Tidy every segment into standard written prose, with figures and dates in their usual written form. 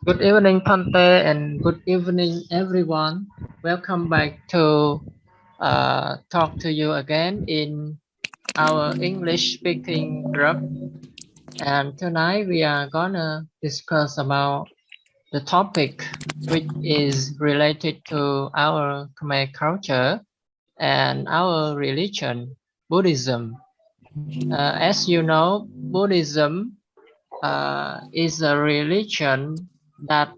Good evening, Pante, and good evening, everyone. Welcome back to talk to you again in our English speaking group. And tonight we are gonna discuss about the topic which is related to our Khmer culture and our religion, Buddhism. As you know, Buddhism is a religion that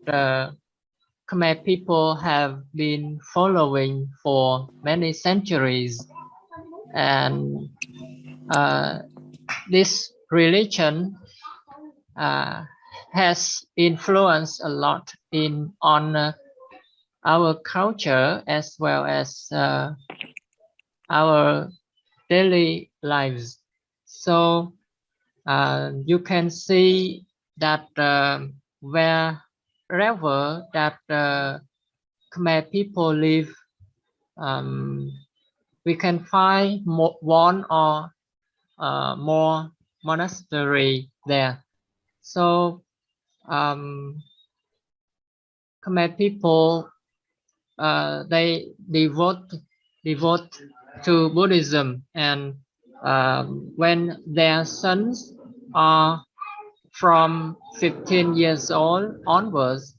Khmer people have been following for many centuries, and uh, this religion uh, has influenced a lot in on our culture as well as our daily lives. So you can see that wherever that Khmer people live, um, we can find one or more monastery there. So Khmer people they devote to Buddhism, and when their sons are from 15 years old onwards,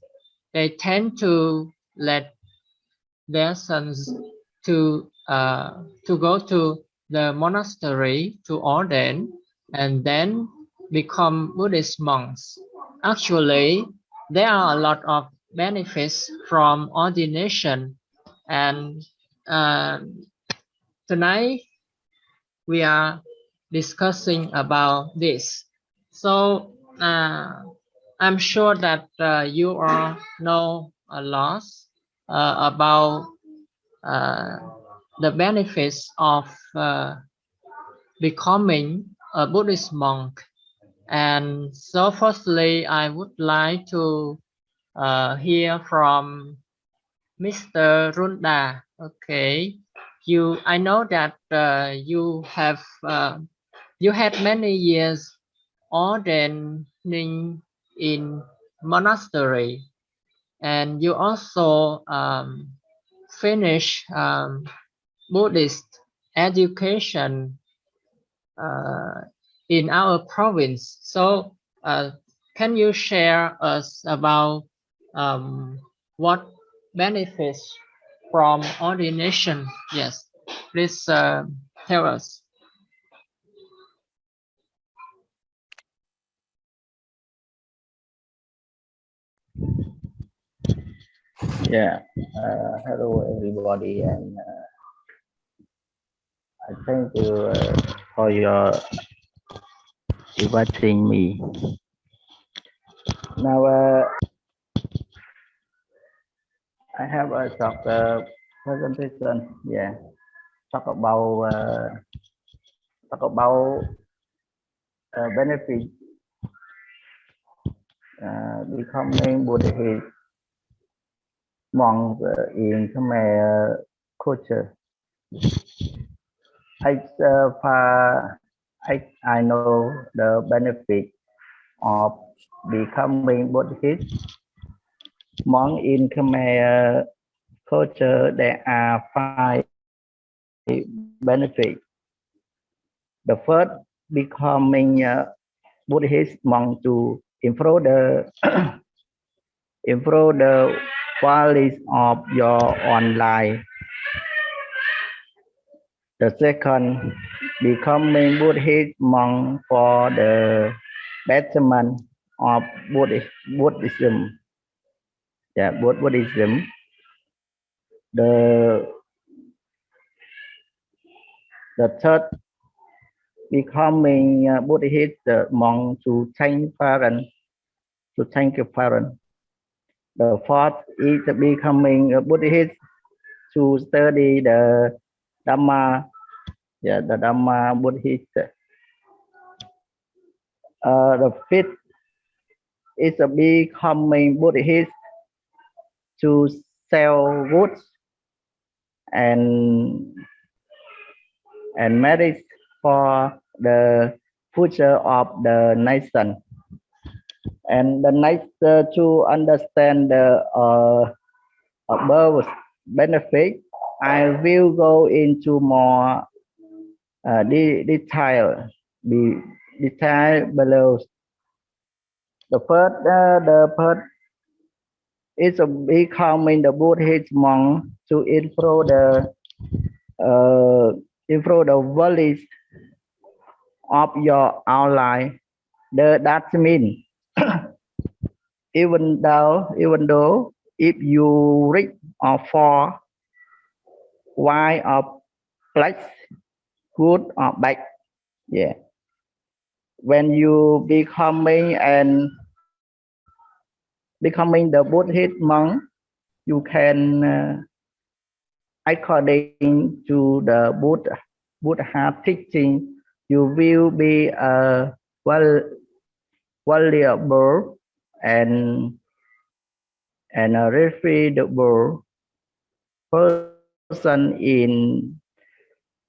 they tend to let their sons to go to the monastery to ordain and then become Buddhist monks. Actually, there are a lot of benefits from ordination, and uh, tonight we are discussing about this. So I'm sure that you all know a lot about uh, the benefits of becoming a Buddhist monk. And so firstly, I would like to hear from Mr. Runda. Okay, I know that you had many years ordaining in monastery, and you also finish Buddhist education uh, in our province. So, can you share us about um, what benefits from ordination? Yes, please tell us. Yeah, hello everybody, and I thank you for your inviting me. Now, I have a short presentation. Yeah, talk about talk about benefit becoming Buddhist monk in Khmer culture. Far, I know the benefit of becoming Buddhist monk in Khmer culture. There are 5 benefits. The first, becoming a Buddhist monk to improve the improve the quality of your own life. The second, becoming Buddhist monk for the betterment of Buddhism. Yeah, Buddhism. The the third, becoming a Buddhist monk to thank parents, to thank your parents. The fourth is becoming a Buddhist to study the Dhamma, yeah, the Dhamma Buddhist. The fifth is becoming Buddhist to sell goods and marriage for the future of the nation. And the next to understand the above benefit, I will go into more detail. Detail below. The first is becoming the Buddhist monk to improve the values of your outline. That means even though if you reach or fall, why or place, good or bad, yeah. When you becoming the Buddhist monk, you can according to the Buddha teaching, you will be a valuable and a reputable person in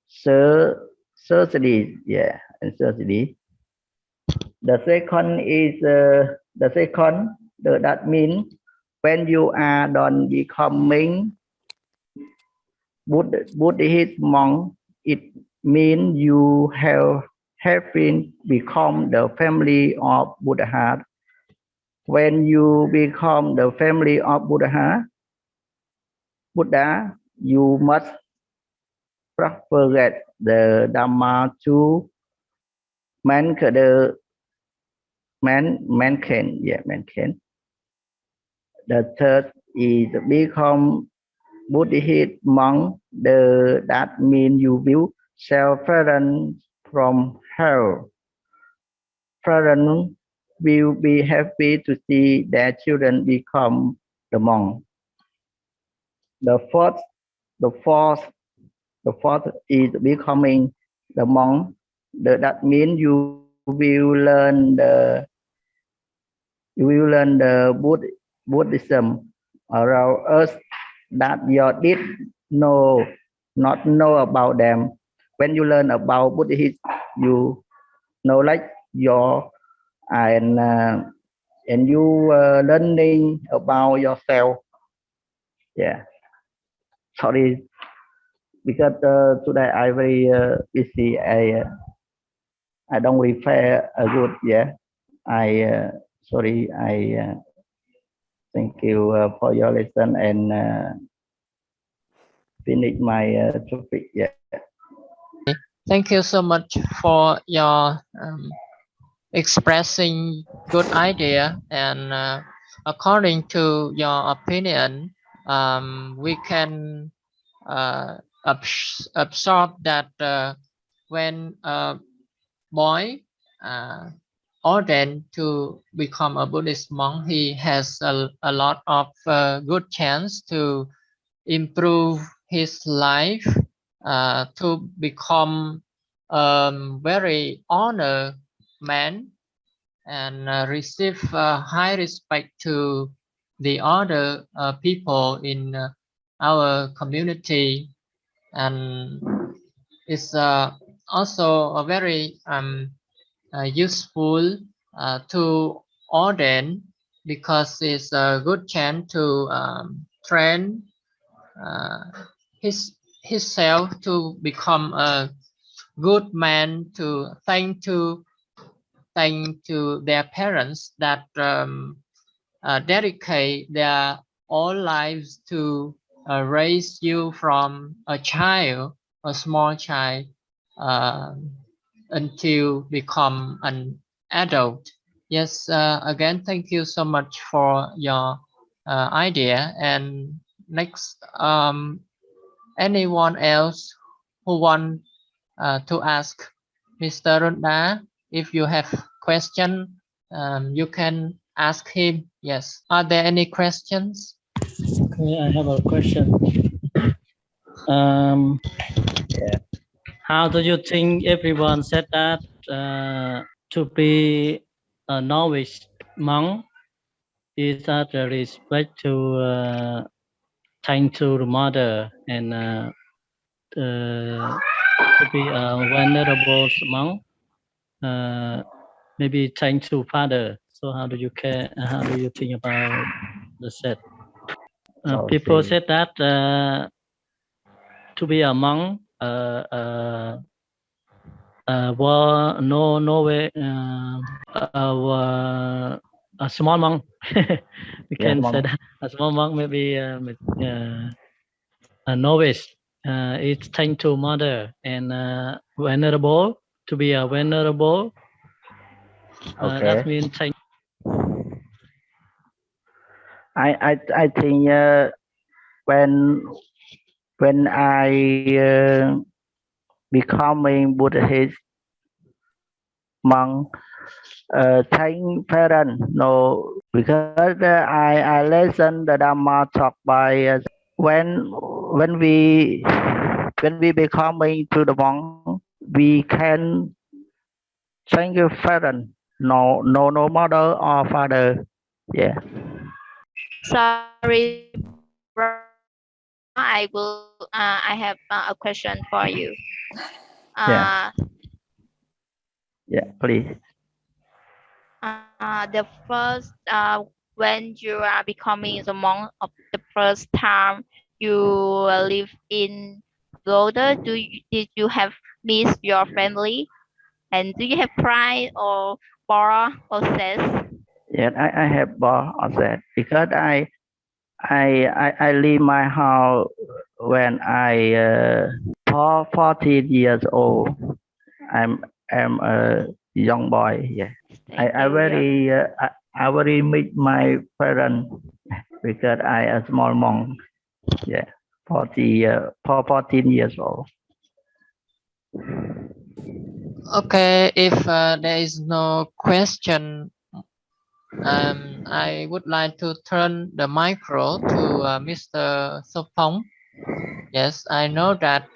society, yeah, and society. The second is that means when you are done becoming Buddhist monk, it means you have been become the family of Buddha. When you become the family of Buddha, you must propagate the Dhamma to mankind. Mankind. The third is become Buddhist monk. That means you will save parents from hell. Parents will be happy to see their children become the monk. The fourth, the fourth, the fourth is becoming the monk. That means you will learn the Buddhism around us that you did not know about them. When you learn about Buddhism, you know like your and you learning about yourself. Yeah. Sorry, because today I very busy. I don't refer a good. Yeah. I sorry. I thank you for your lesson and finish my topic. Yeah. Thank you so much for your expressing good idea, and according to your opinion, we can absorb that when a boy ordained to become a Buddhist monk, he has a lot of good chance to improve his life, to become very honored man, and receive high respect to the other people in our community, and it's also a very useful to ordain, because it's a good chance to train uh, his himself to become a good man, to thank to their parents that dedicate their all lives to raise you from a child, a small child, uh, until become an adult. Yes, again, thank you so much for your idea. And next, anyone else who want to ask Mr. Runda, if you have question, you can ask him. Yes. Are there any questions? Okay, I have a question. How do you think everyone said that to be a novice monk is that a respect to thank to the mother and to be a venerable monk, maybe thank to father. So how do you care? How do you think about the set? Okay. People said that to be a monk, well, no way, a small monk. We can say that a small monk maybe a novice. It's tend to mother and venerable. To be a venerable, Okay. that means thank. I think when I becoming Buddhist monk, thank parents no, because I listen the Dhamma talk by when we becoming to the monk, we can thank your parents, no mother or father. Yeah. Sorry, I will. I have a question for you. Yeah. Yeah, please. The first, when you are becoming the monk of the first time you live in Golda, did you have miss your family, and do you have pride or borrow or says? Yes, I have bought of that because I leave my house when I 14 years old. I'm a young boy. Yeah. I very meet my parents because I a small monk. Yeah. 14 years old. Okay, if there is no question, I would like to turn the micro to Mr. Sopong. Yes, I know that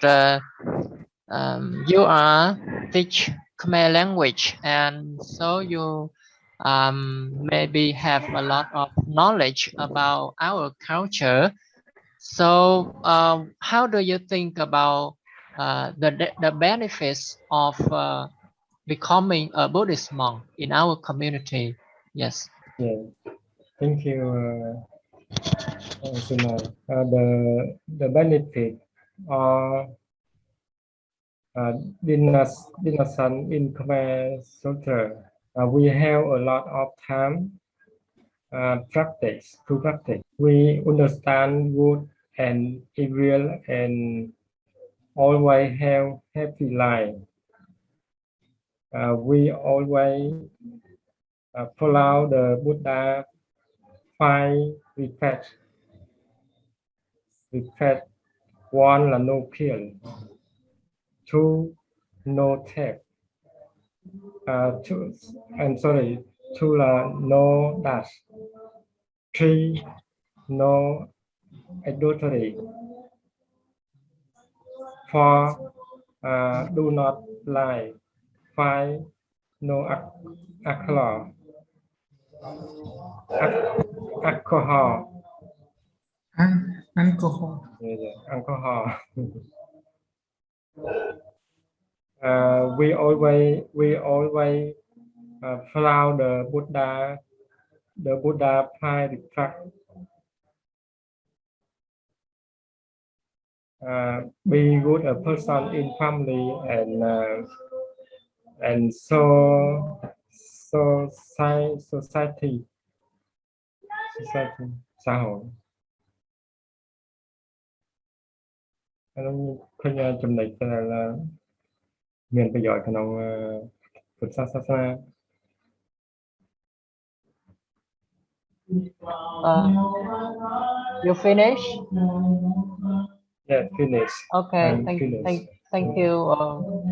you are teach Khmer language, and so you maybe have a lot of knowledge about our culture. So, how do you think about the benefits of becoming a Buddhist monk in our community? Yes. Yeah, thank you, Sunai. The benefit are dinasan in Khmer Culture. We have a lot of time practice to practice. We understand good and evil and always have happy life. We always follow the Buddha five requests. Request one là no kill, two no theft, two two là no dash, three no adultery, four do not lie, five no alcohol, alcohol. Alcohol. Alcohol. We always follow the Buddha five track. Be good a person in family and society xã hội. ឃើញចំណុចដែលមានប្រយោជន៍ក្នុងពុទ្ធសាសនា You finish? Yeah, finish. Okay, thank you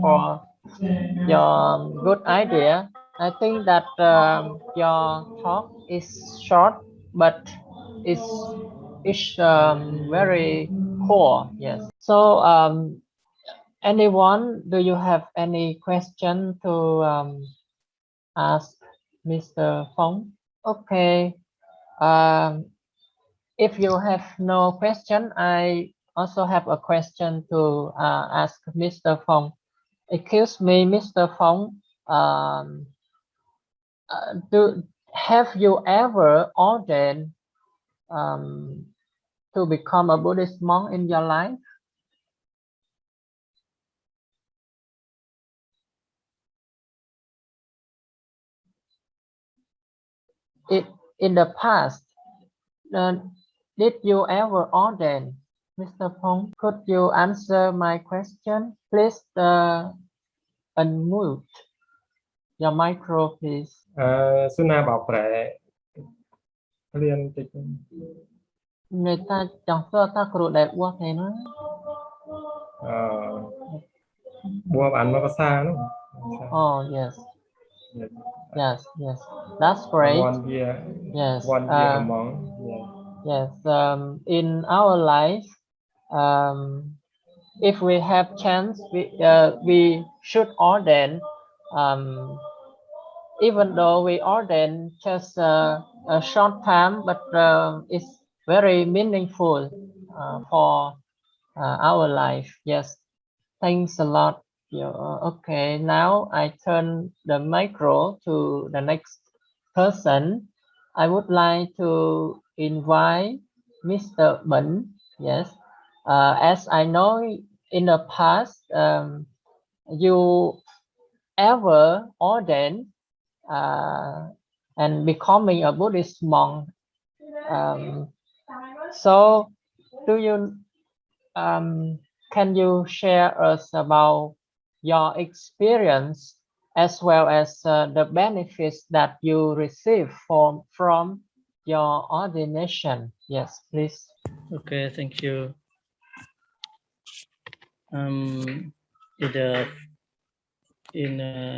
for your good idea. I think that your talk is short, but it's very cool. Yes. So, anyone, do you have any question to ask Mr. Phong? Okay. If you have no question, I also have a question to ask Mr. Phong. Excuse me, Mr. Phong. have you ever ordained to become a Buddhist monk in your life? In the past, uh, did you ever ordain? Mr. Pong, could you answer my question? Please unmute your micro, please. ស៊ូណាបោកប្រែរៀនតិច Người ta chẳng sợ ta cử đẹp quá thế nó. បួបអានមកភាសានោះ Oh yes, Yes. yes, yes. That's great. 1 year Yes. 1 year among yeah. Yes. In our life, if we have chance, we should ordain. Even though we ordain just a short time, but it's very meaningful for our life. Yes. Thanks a lot. Okay, now I turn the micro to the next person. I would like to invite Mr. Bẩn. Yes. As I know in the past, you ever ordained and becoming a Buddhist monk. So do you can you share us about your experience as well as the benefits that you receive from your ordination? Yes, please. Okay, thank you. In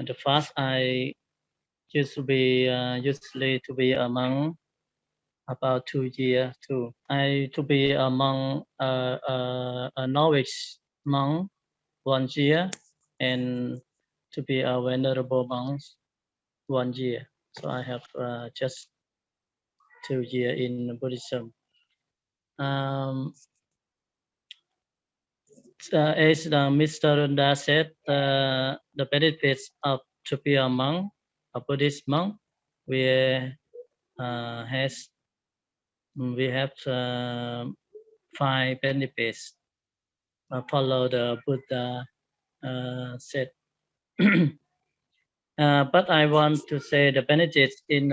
the past, I used to be usually to be a monk about 2 years too. I to be a monk, a novice monk 1 year, and to be a venerable monk 1 year. So I have just 2 years in Buddhism. As Mr. Runda said, the benefits of to be a monk, a Buddhist monk, we have 5 benefits. Follow the Buddha said. But I want to say the benefits in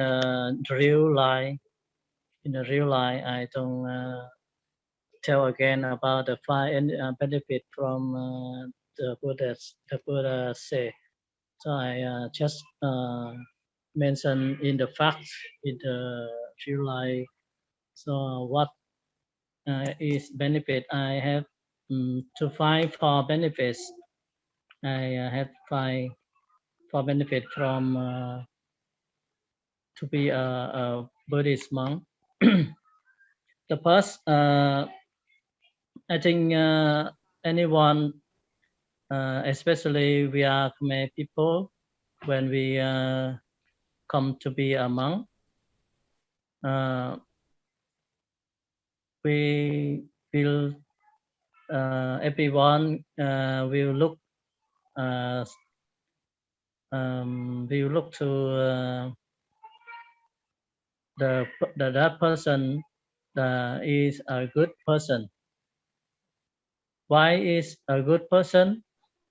real life. In the real life, I don't tell again about the 5 benefit from the Buddha say. So I just mention in the facts in the real life. So what is benefit? I have to find 4 benefits. I have 4 benefit from to be a Buddhist monk. The first, I think anyone, especially we are Khmer people, when we come to be a monk, we will everyone will look to that person is a good person. Why is a good person?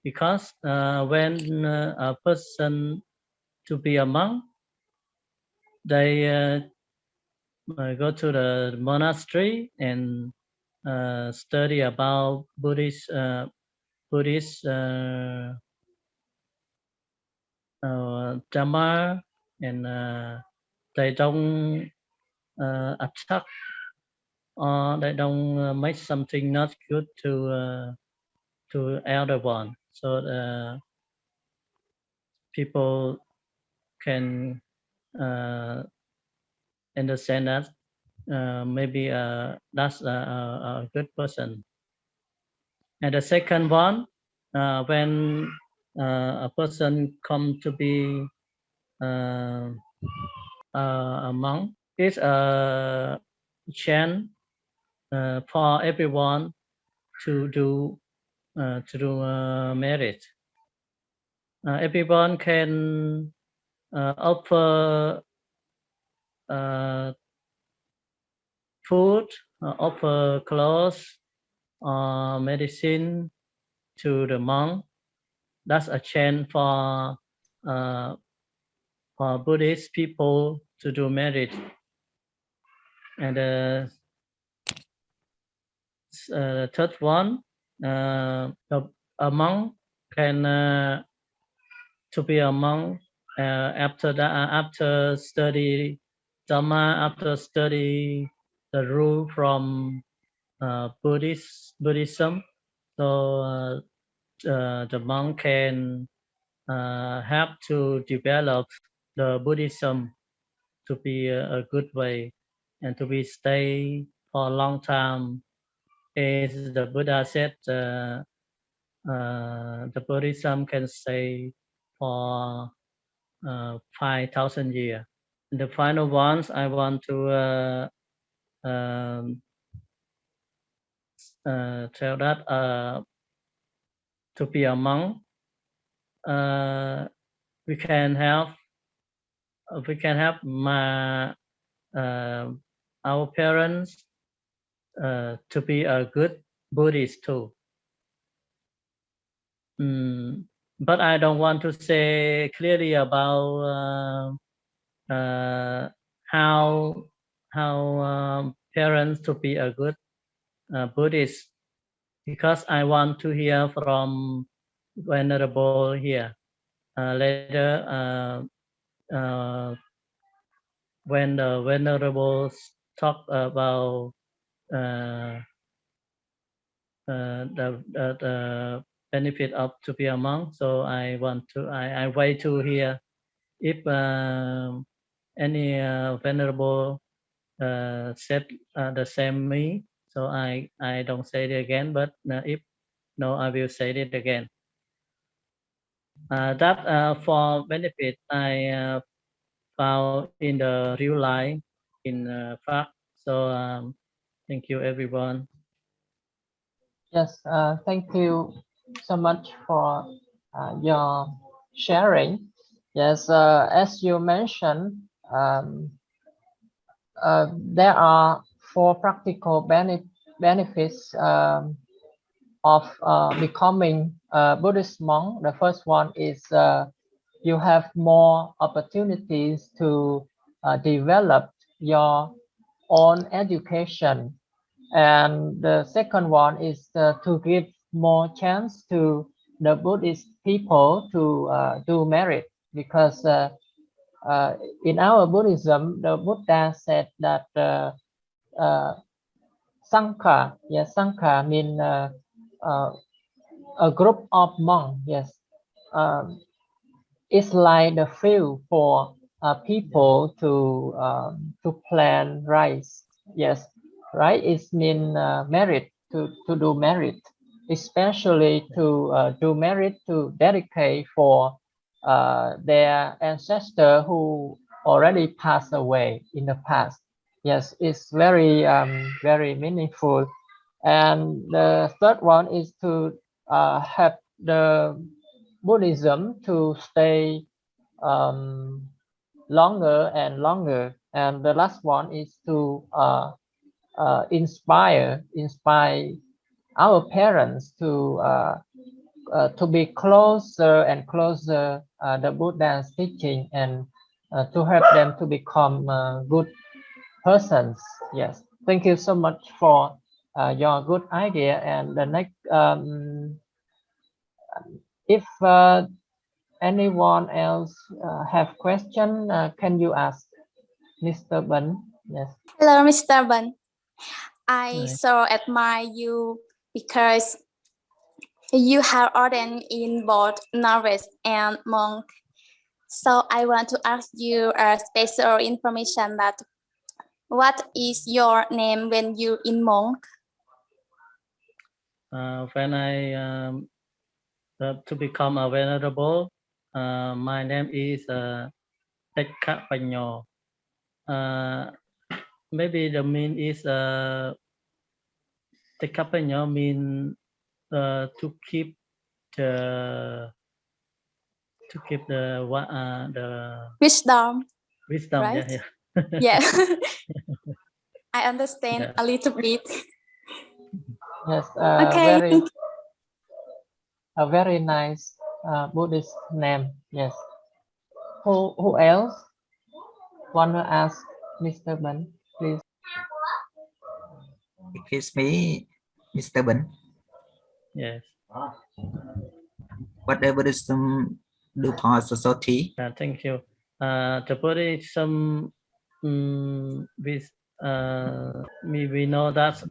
Because when a person to be a monk, they go to the monastery and study about Buddhist Dhamma, and they don't attack or they don't make something not good to elder one. So people can understand that maybe that's a good person. And the second one, when a person come to be a monk, is a chance for everyone to do merit. Everyone can offer food, offer clothes, medicine to the monk. That's a chance for Buddhist people to do merit. And the third one, a monk can to be a monk after that, after study Dhamma, after study the rule from Buddhism. So the monk can help to develop the Buddhism to be a good way and to be stay for a long time. As the Buddha said, the Buddhism can stay for 5,000 years. The final ones I want to tell that to be a monk, we can have my our parents to be a good Buddhist too. But I don't want to say clearly about how parents to be a good Buddhist, because I want to hear from Venerable here later. When the Venerable talk about the benefit of to be a monk, so I wait to hear if any Venerable said the same me. So I don't say it again, but if no, I will say it again. That for benefit I found in the real life in fact. So thank you everyone. Yes, thank you so much for your sharing. Yes, as you mentioned, there are 4 practical benefits of becoming a Buddhist monk. The first one is you have more opportunities to develop your own education. And the second one is to give more chance to the Buddhist people to do merit, because in our Buddhism, the Buddha said that Sangha, yes, Sangha means a group of monks, yes. It's like the field for people to plant rice, yes, right? It means merit, to do merit, especially to do merit to dedicate for their ancestor who already passed away in the past. Yes, it's very very meaningful. And the third one is to have the Buddhism to stay longer and longer. And the last one is to inspire our parents to be closer and closer the Buddha's teaching, and to help them to become good persons. Yes, thank you so much for your good idea. And the next, if anyone else have question, can you ask Mr. Ben? Yes. Hello, Mr. Ben. I Hi. so admire you because you have ordained in both novice and monk. So I want to ask you a special information that what is your name when you in monk? When I to become a venerable, my name is Tekka Panyo. Maybe the mean is Tekka Panyo mean to keep the Wisdom. wisdom. Right? Yeah. Yeah. I understand Yeah. a little bit. Yes, Okay. a very nice Buddhist name. Yes. Who else wanna ask Mr. Ben, please? Excuse me, Mr. Ben. Yes. What the Buddhism do for society? Thank you. The Buddhism, with we know that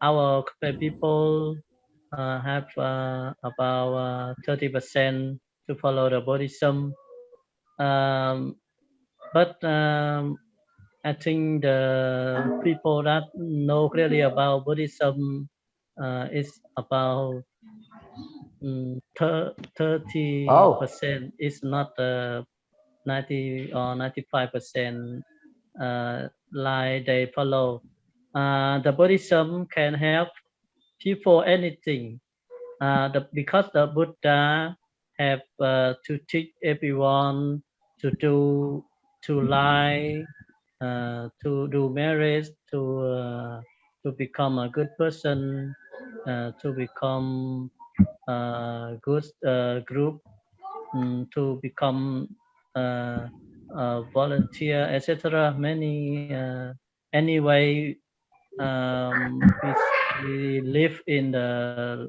our people have about 30% to follow the Buddhism. But I think the people that know clearly about Buddhism is about 30%. Is not 90 or 95% like they follow. The Buddhism can help people anything. Because the Buddha have to teach everyone to lie, to do marriage, to become a good person, to become a good group, to become a volunteer, etc. Many anyway, we live in the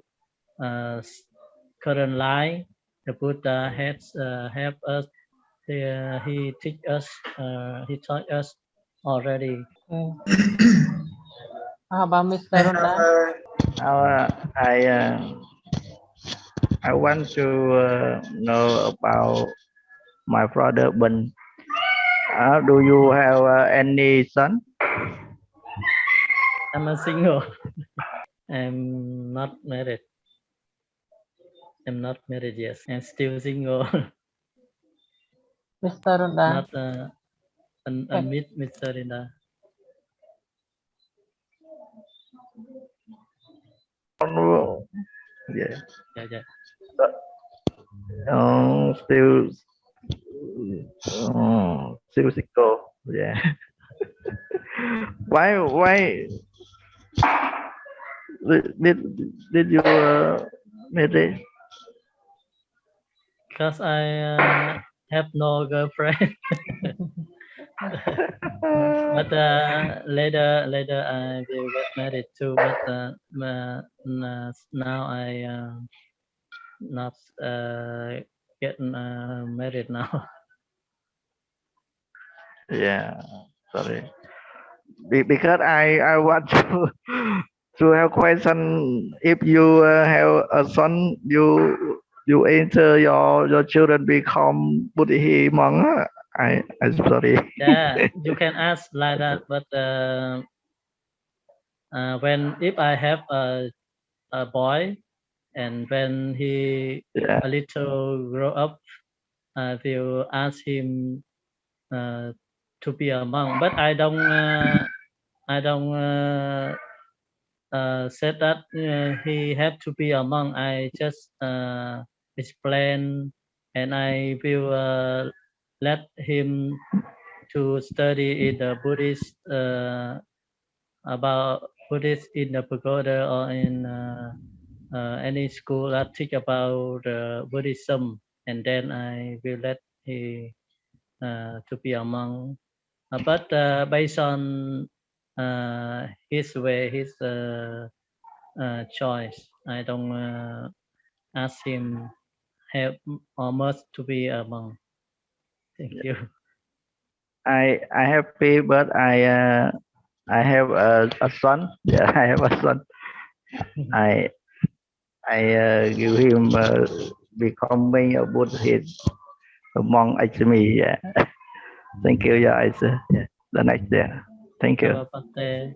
current life. The Buddha has helped us. He teach us. He taught us already. How about Mr. I Ronda? I want to know about my brother Ben. Do you have any son? I'm a single. I'm not married. I'm not married yet. I'm still single. Mr. Ronda? Not unmeet Mr. Rinda. Yeah. Yeah. Still single. Yeah. Why did you marry? Because I have no girlfriend. But later I will get married too. But now I not getting married now. Yeah. Sorry. Because I want to have question. If you have a son, you enter your children become Buddhist monk. I'm sorry. Yeah, you can ask like that. But if I have a boy, and when he Yeah. a little grow up, I will ask him to be a monk. But I don't said that he had to be a monk. I just explain, and I will let him to study in the Buddhist about Buddhist in the pagoda or in any school that teach about Buddhism, and then I will let he to be a monk. But based on his way, his choice, I don't ask him have or must to be a monk. Thank you. I happy, but I have a son. Yeah, I have a son. I give him becoming a Buddhist among me. Yeah. Thank you. Yeah, it's the next day. Thank you. Pante.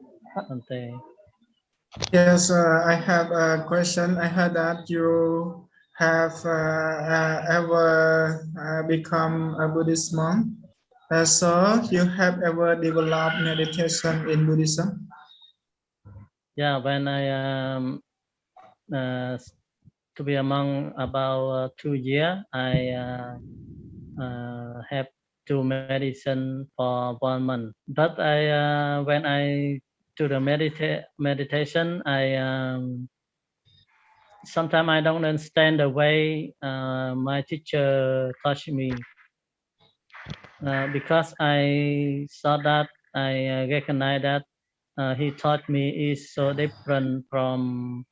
Yes, I have a question. I heard that you have ever become a Buddhist monk. So you have ever developed meditation in Buddhism? Yeah, when I to be a monk about 2 years, I have do medicine for 1 month. But I when I do the meditation, I sometimes I don't understand the way my teacher taught me. Because I saw that, I recognize that he taught me is so different from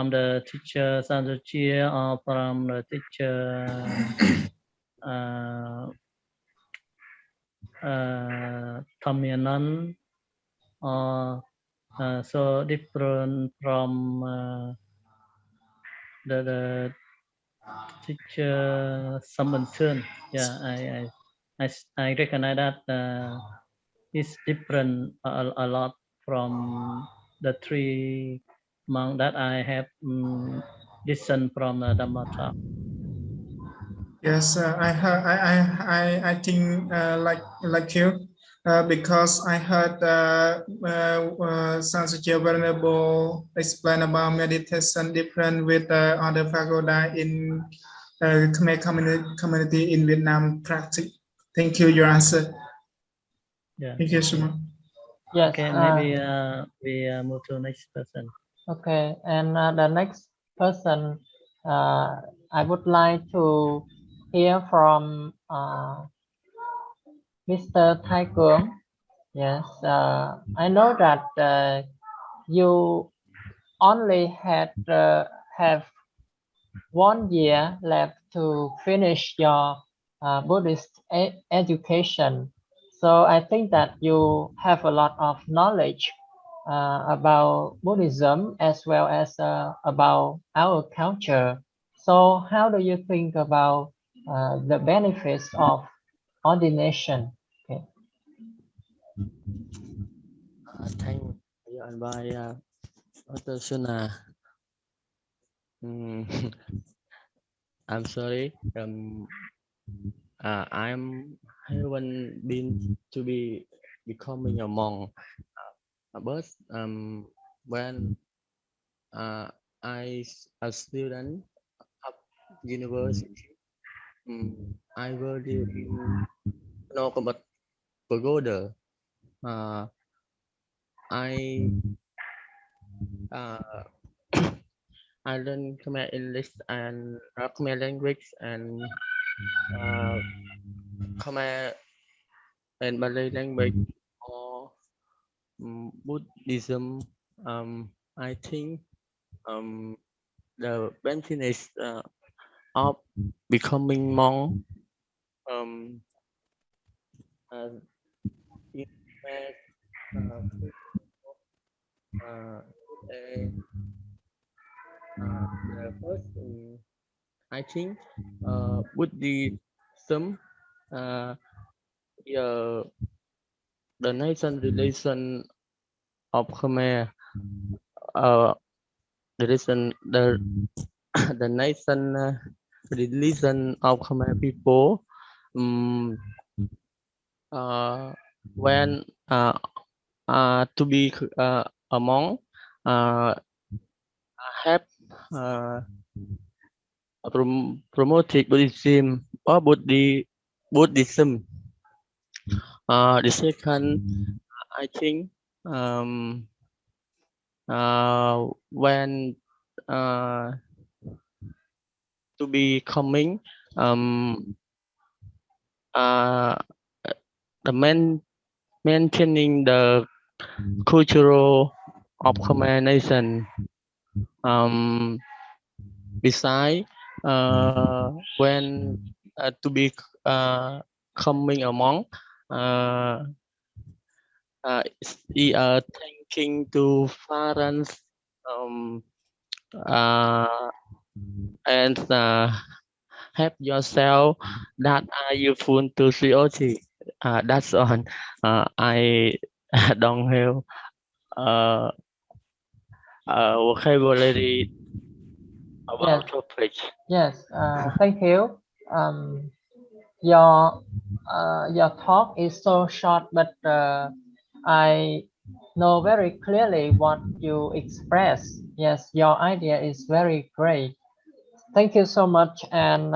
the teacher Sanjia or from the teacher Thamianan, or so different from the teacher Samanthan. Yeah, I recognize that it's different a lot from the 3 monks that I have listened from the Dhamma talk. Yes, I heard. I think like you, because I heard Sanskrit Venerable explain about meditation different with other pagoda in Khmer community in Vietnam practice. Thank you. Your answer. Yeah. Thank you so much. Yes. Okay, maybe we move to the next person. Okay, and the next person, I would like to hear from Mr. Tai Kuong. Yes, I know that you only have 1 year left to finish your Buddhist education. So I think that you have a lot of knowledge about Buddhism as well as about our culture. So how do you think about the benefits of ordination? Okay. Thank you, advice, Dr. Suna. I'm sorry. I haven't been to be becoming a monk, but when a student of university, I will live in Nokabat Pagoda. I I learn Khmer English and Khmer language and Khmer and Malay language or Buddhism. I think the benefits of becoming monk um, in Khmer, the first I think Buddhism yeah, the nation relation of Khmer the reason the nation religion of Khmer people when to be a monk have promoted Buddhism or Buddhism. The second, I think, when to be coming, the maintaining the cultural of Khmer nation. Besides, when to be coming a monk, thanking to parents and help yourself that are useful to society. That's on. I don't have vocabulary about topic. Yes. Thank you. Your talk is so short, but I know very clearly what you express. Yes, your idea is very great. Thank you so much. And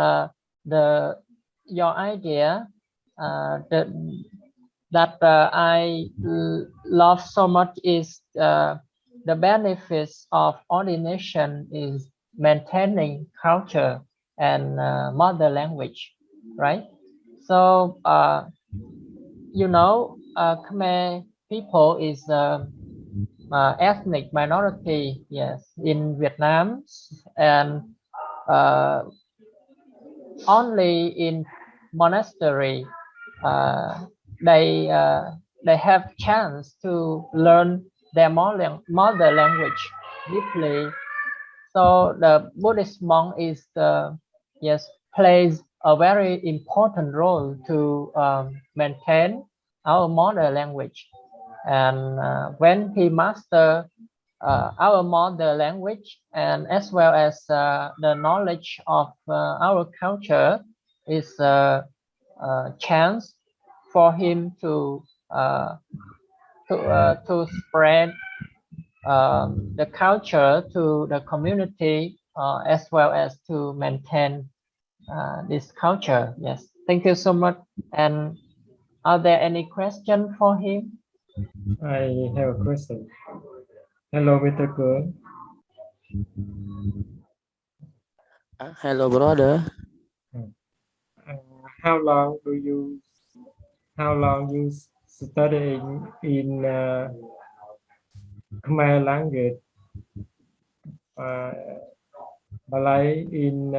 your idea that I love so much is the benefits of ordination is maintaining culture and mother language, right? So Khmer people is ethnic minority, yes, in Vietnam, and only in monastery they have chance to learn their mother language deeply. So the Buddhist monk is plays a very important role to maintain our mother language, and when he master our mother language and as well as the knowledge of our culture is a chance for him to spread the culture to the community as well as to maintain this culture. Yes, thank you so much. And are there any question for him? I have a question. Hello, Mr. Good. Hello, brother. How long you study in Khmer language? Malay in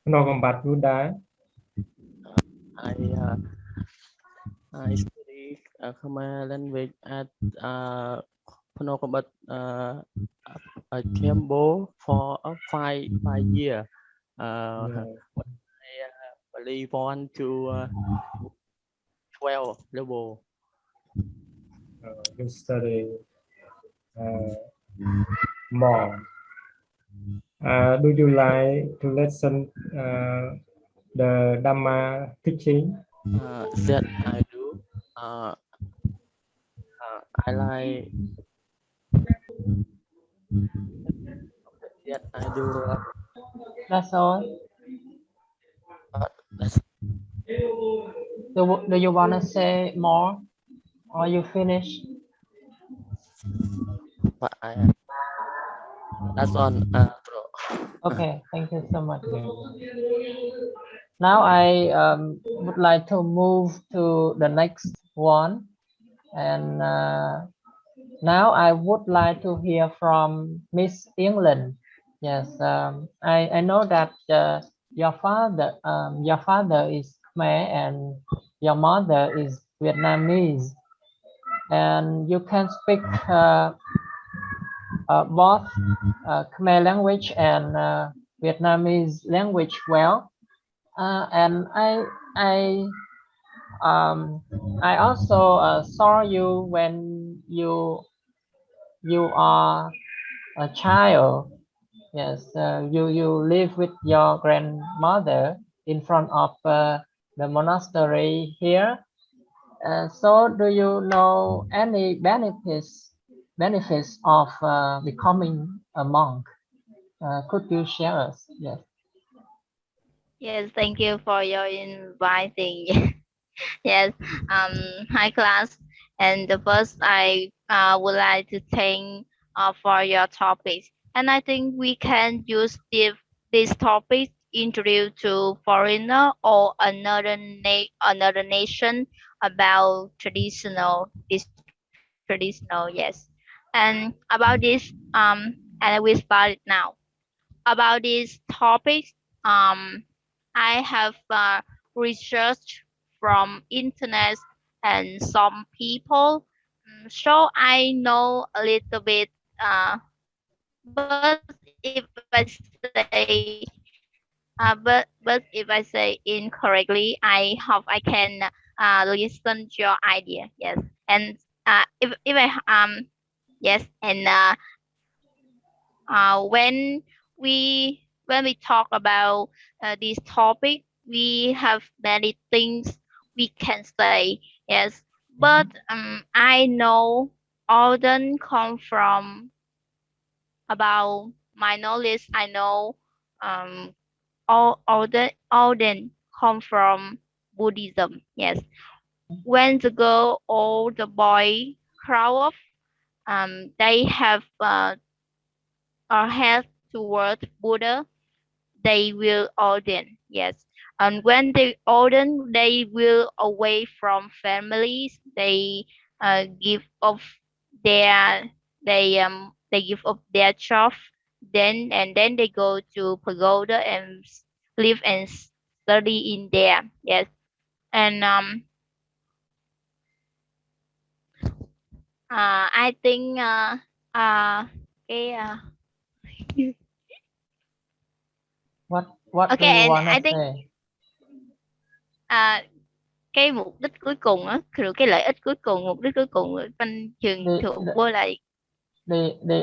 Phnom Combat Buddha. I study Khmer language at Phnom Combat Cambo for 5 years. I believe on to 12 level. You study more. Do you like to listen the Dhamma teaching? That I do. I like that I do. That's all. That's Do you want to say more or you finish? what that's on. Bro. Okay, thank you so much. Now I would like to move to the next one, and now I would like to hear from Miss England. Yes, I know that your father is Khmer and your mother is Vietnamese, and you can speak both Khmer language and Vietnamese language well. And I also saw you when you are a child. Yes, you live with your grandmother in front of the monastery here. So do you know any benefits of becoming a monk? Could you share us? Yes. Yes, thank you for your inviting. Yes, hi class. And the first, I would like to thank for your topics. And I think we can use this topic introduce to foreigner or another nation about traditional, yes. And about this, and we start it now. About this topic, I have researched from internet and some people, so I know a little bit. But if I say, but if I say incorrectly, I hope I can listen to your idea. Yes, and if I yes, and when we talk about this topic, we have many things we can say. Yes, but I know often come from about my knowledge. I know Orden come from Buddhism. Yes. When the girl or the boy grow up, they have a head towards Buddha. They will ordain. Yes. And when they ordain, they will away from families. They give up their they give up their job. Then they go to pagoda and live and study in there. Yes. And I think cái What do okay, you and wanna I think say? cái mục đích cuối cùng á, rồi cái lợi ích cuối cùng, mục đích cuối cùng bên trường The, thuộc the, vô lại the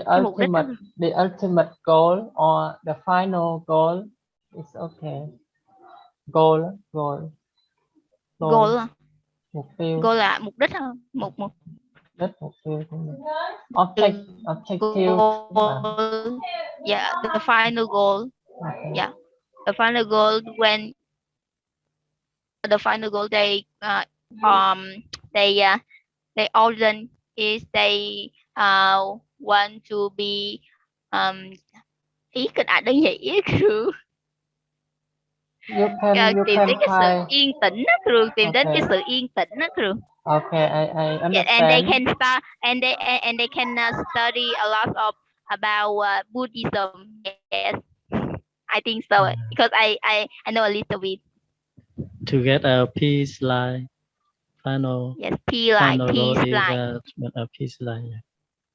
cái mục đích đó. ultimate goal or the final goal is okay. Goal. Goal à? Mục tiêu. Goal là mục đích hả? Mục Đích, mục tiêu của mình. Objective. goal. Yeah, the final goal. Okay. Yeah, the final goal when the final goal they ordain is they want to be ý kịch đơn giản kiểu You can tìm đến cái sự try. yên tĩnh á, thường tìm đến cái Okay. sự yên tĩnh á, thường. Okay, I Yeah, understand. and they can start and they can study a lot of about Buddhism. Yes, I think so because I know a little bit. To get a peace life. Final Yes, peace life, goal peace is life, a peace life. Yeah.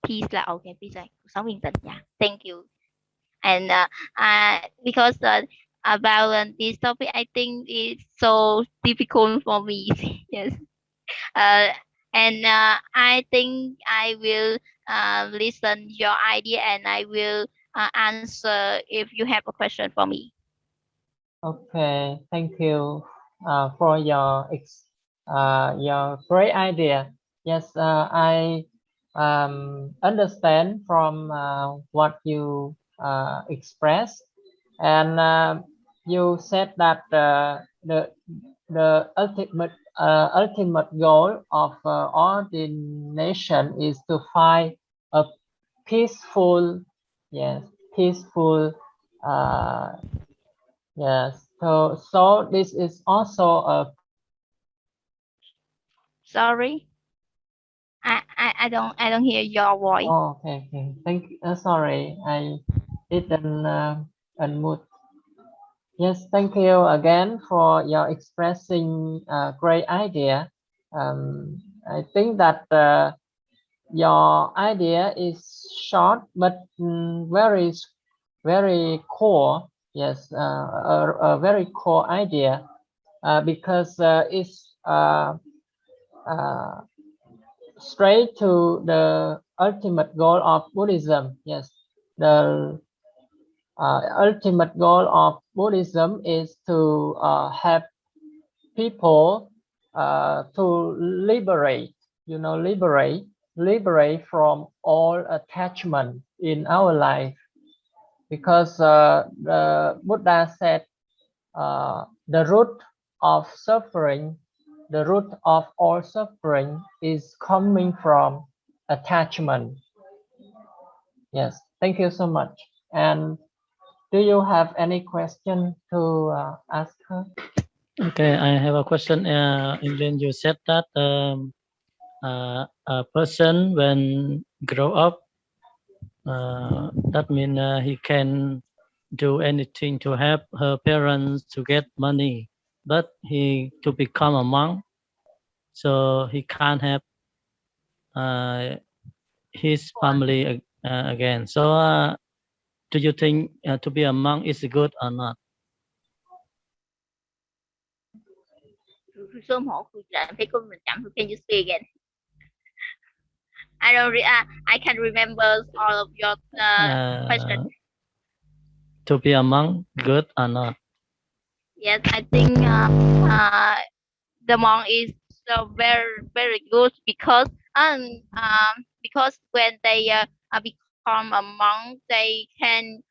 peace life. Okay, peace life. Sống yên tĩnh. Yeah, thank you. And because about this topic, I think it's so difficult for me. Yes. And I think I will listen your idea and I will answer if you have a question for me. Okay, thank you for your great idea. Yes, I understand from what you expressed, and you said that the ultimate goal of ordination is to find a peaceful, peaceful. Yes, so this is also a. Sorry, I don't hear your voice. Oh, okay. Thank you. Sorry, I didn't unmute. Yes, thank you again for your expressing a great idea. I think that your idea is short but very core. Yes, a very core idea because it's straight to the ultimate goal of Buddhism. Yes, the ultimate goal of Buddhism is to help people to liberate, liberate from all attachment in our life, because the Buddha said the root of suffering, the root of all suffering is coming from attachment. Yes, thank you so much. And do you have any question to ask her? Okay, I have a question. When you said that a person when grow up, that means he can do anything to help her parents to get money, but he to become a monk, so he can't help his family again. So do you think to be a monk is good or not? Can you say again? I can't remember all of your questions. To be a monk, good or not? Yes, I think the monk is very good because when they become a monk, they can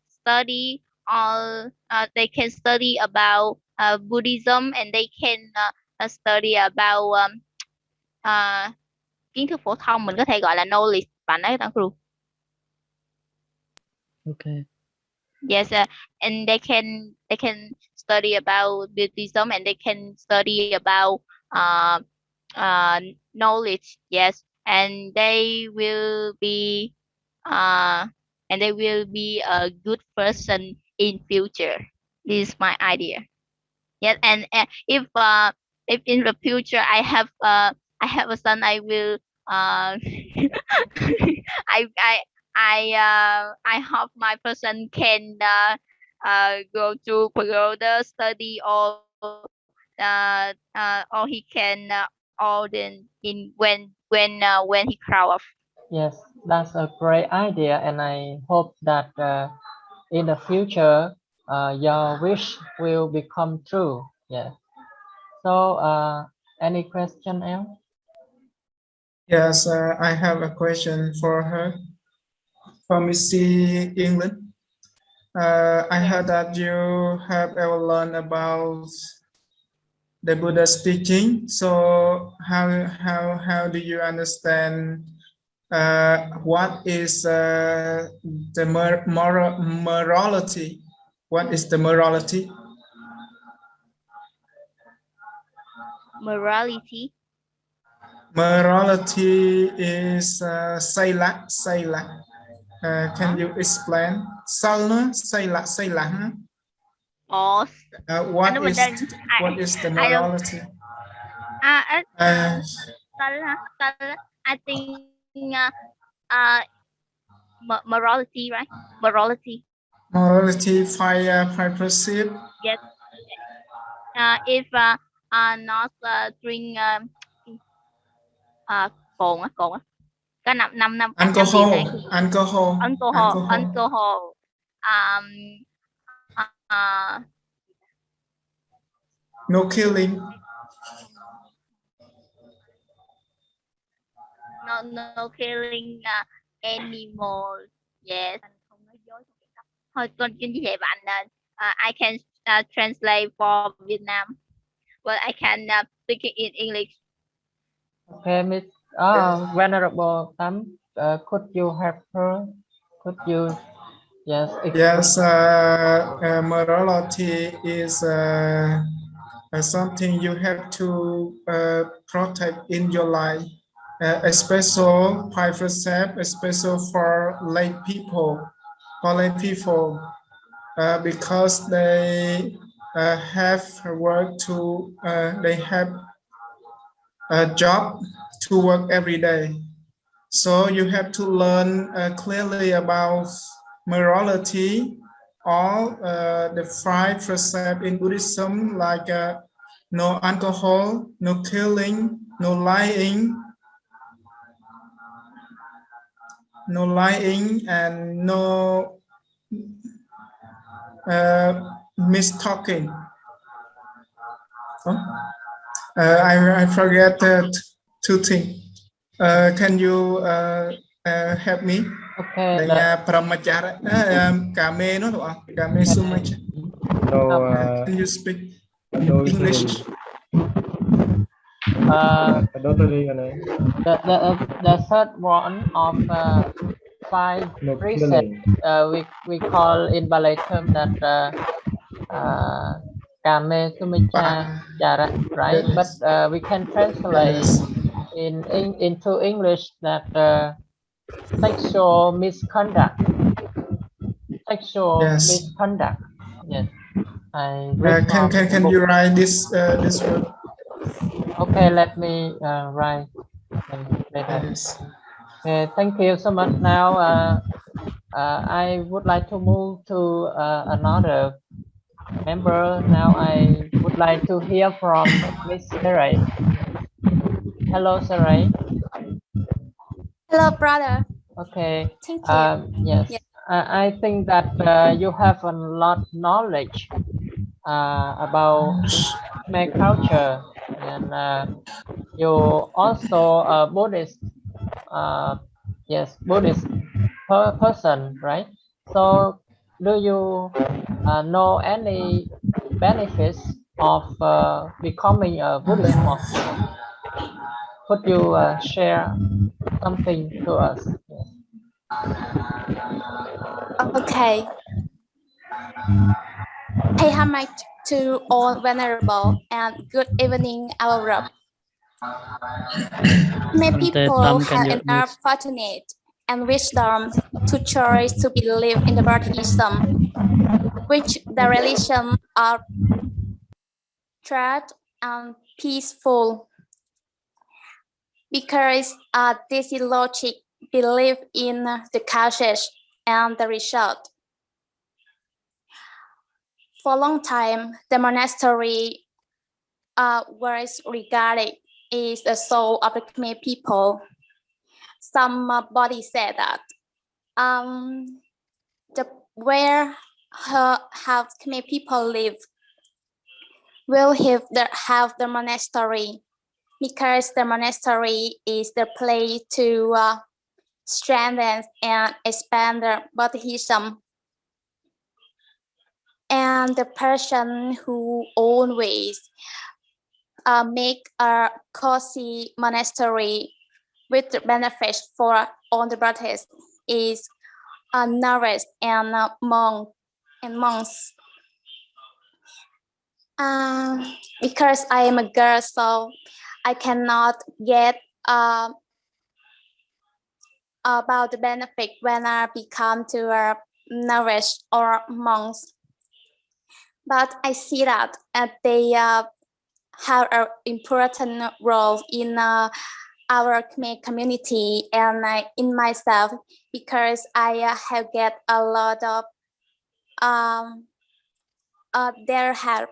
study all they can study about Buddhism, and they can study about kiến thức phổ thông, mình có thể gọi là knowledge. Bạn nói Tăng Cửu. Okay. Yes, and they can study about Buddhism, and they can study about knowledge. Yes, and they will be a good person in future. This is my idea. Yes, and if in the future I have a son, I will I hope my person can go to further study, or he can ordain in when he grow up. Yes, that's a great idea, and I hope that in the future your wish will become true. Yeah. So, any question else? Yes, I have a question for her. From Missy England. I heard that you have ever learned about the Buddha speaking. So how do you understand what is the morality? What is the morality? Morality. Morality is Sayla. Can you explain? Salna, Sayla. Or What is the morality? I think morality, right? Morality. Morality 5%. Yes. If not drink cồn có năm Alcohol. No killing. No killing animals. Yes. Thôi con như vậy bạn I can translate for Vietnam, but I can speak it in English. Okay, Miss. Venerable Tam, could you help her? Could you? Yes. Yes. Morality is something you have to protect in your life, especially 5%, especially for lay people, because they have work to, they have a job to work every day. So you have to learn clearly about morality, all the 5% in Buddhism, like no alcohol, no killing, no lying, and no mistalking. I forget two things. Can you help me? Okay. Can you speak English? The third one of 5%, we call in Malay term that Kame Sumicha Jara, right? But we can translate into English that sexual misconduct. Misconduct. Yes. Can you write this word? Okay, let me write. Yes. Okay, thank you so much. Now I would like to move to another member. Now I would like to hear from Miss Sarai. Hello, Sarai. Hello, brother. Okay. Thank you. Yes. Yeah. I think that you have a lot knowledge about Khmer culture, and you also a Buddhist. Yes, Buddhist person, right? So do you know any benefits of becoming a Buddhist monk? Could you share something to us? Yes. Okay. Pay homage to all venerable and good evening, our group. May people Tam, can have you enough fortunate and wisdom to choose to believe in the Buddhism, which the religion are true and peaceful, because this is logic believe in the causes and the result. For a long time, the monastery was regarded as the soul of the Khmer people. Somebody said that the where have Khmer people live will have the monastery, because the monastery is the place to strengthen and expand the Buddhism. And the person who always make a cozy monastery with the benefits for all the Buddhists is nuns and monks. Because I am a girl, so I cannot get about the benefit when I become to a novice or monks. But I see that they have an important role in our Khmer community and in myself, because I have get a lot of their help.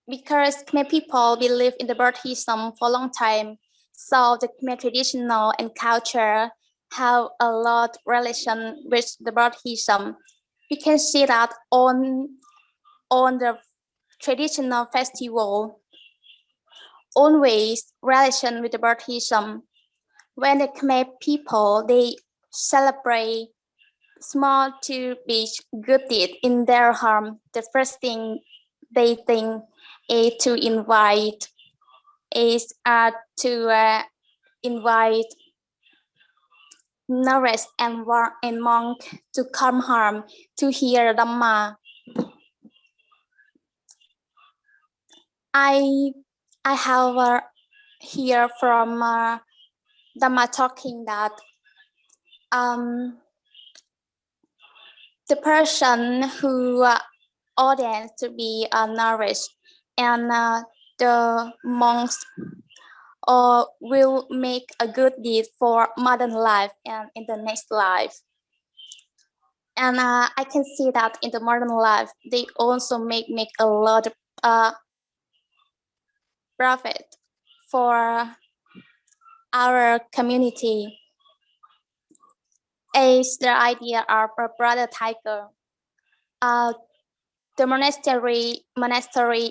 Because Khmer people believe in the Buddhism for a long time, so the Khmer traditional and culture have a lot relation with the Buddhism. We can see that on the traditional festival, always relation with the Buddhism. When the Khmer people, they celebrate small to big good deed in their home, the first thing they think is to invite novice and monk to come home to hear Dhamma. I have hear from Dhamma talking that the person who ordains to be nourished and the monks will make a good deed for modern life and in the next life. And I can see that in the modern life, they also make a lot of profit for our community. As the idea of a brother tiger, the monastery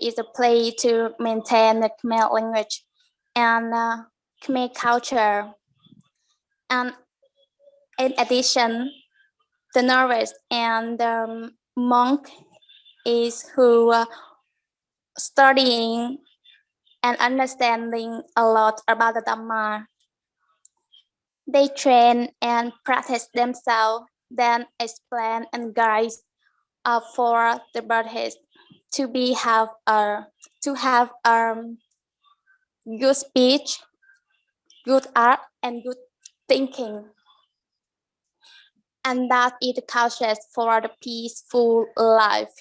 is a place to maintain the Khmer language and Khmer culture. And in addition, the novice and the monk is who studying and understanding a lot about the Dhamma. They train and practice themselves, then explain and guide for the Buddhists to have good speech, good art, and good thinking. And that is the culture for the peaceful life.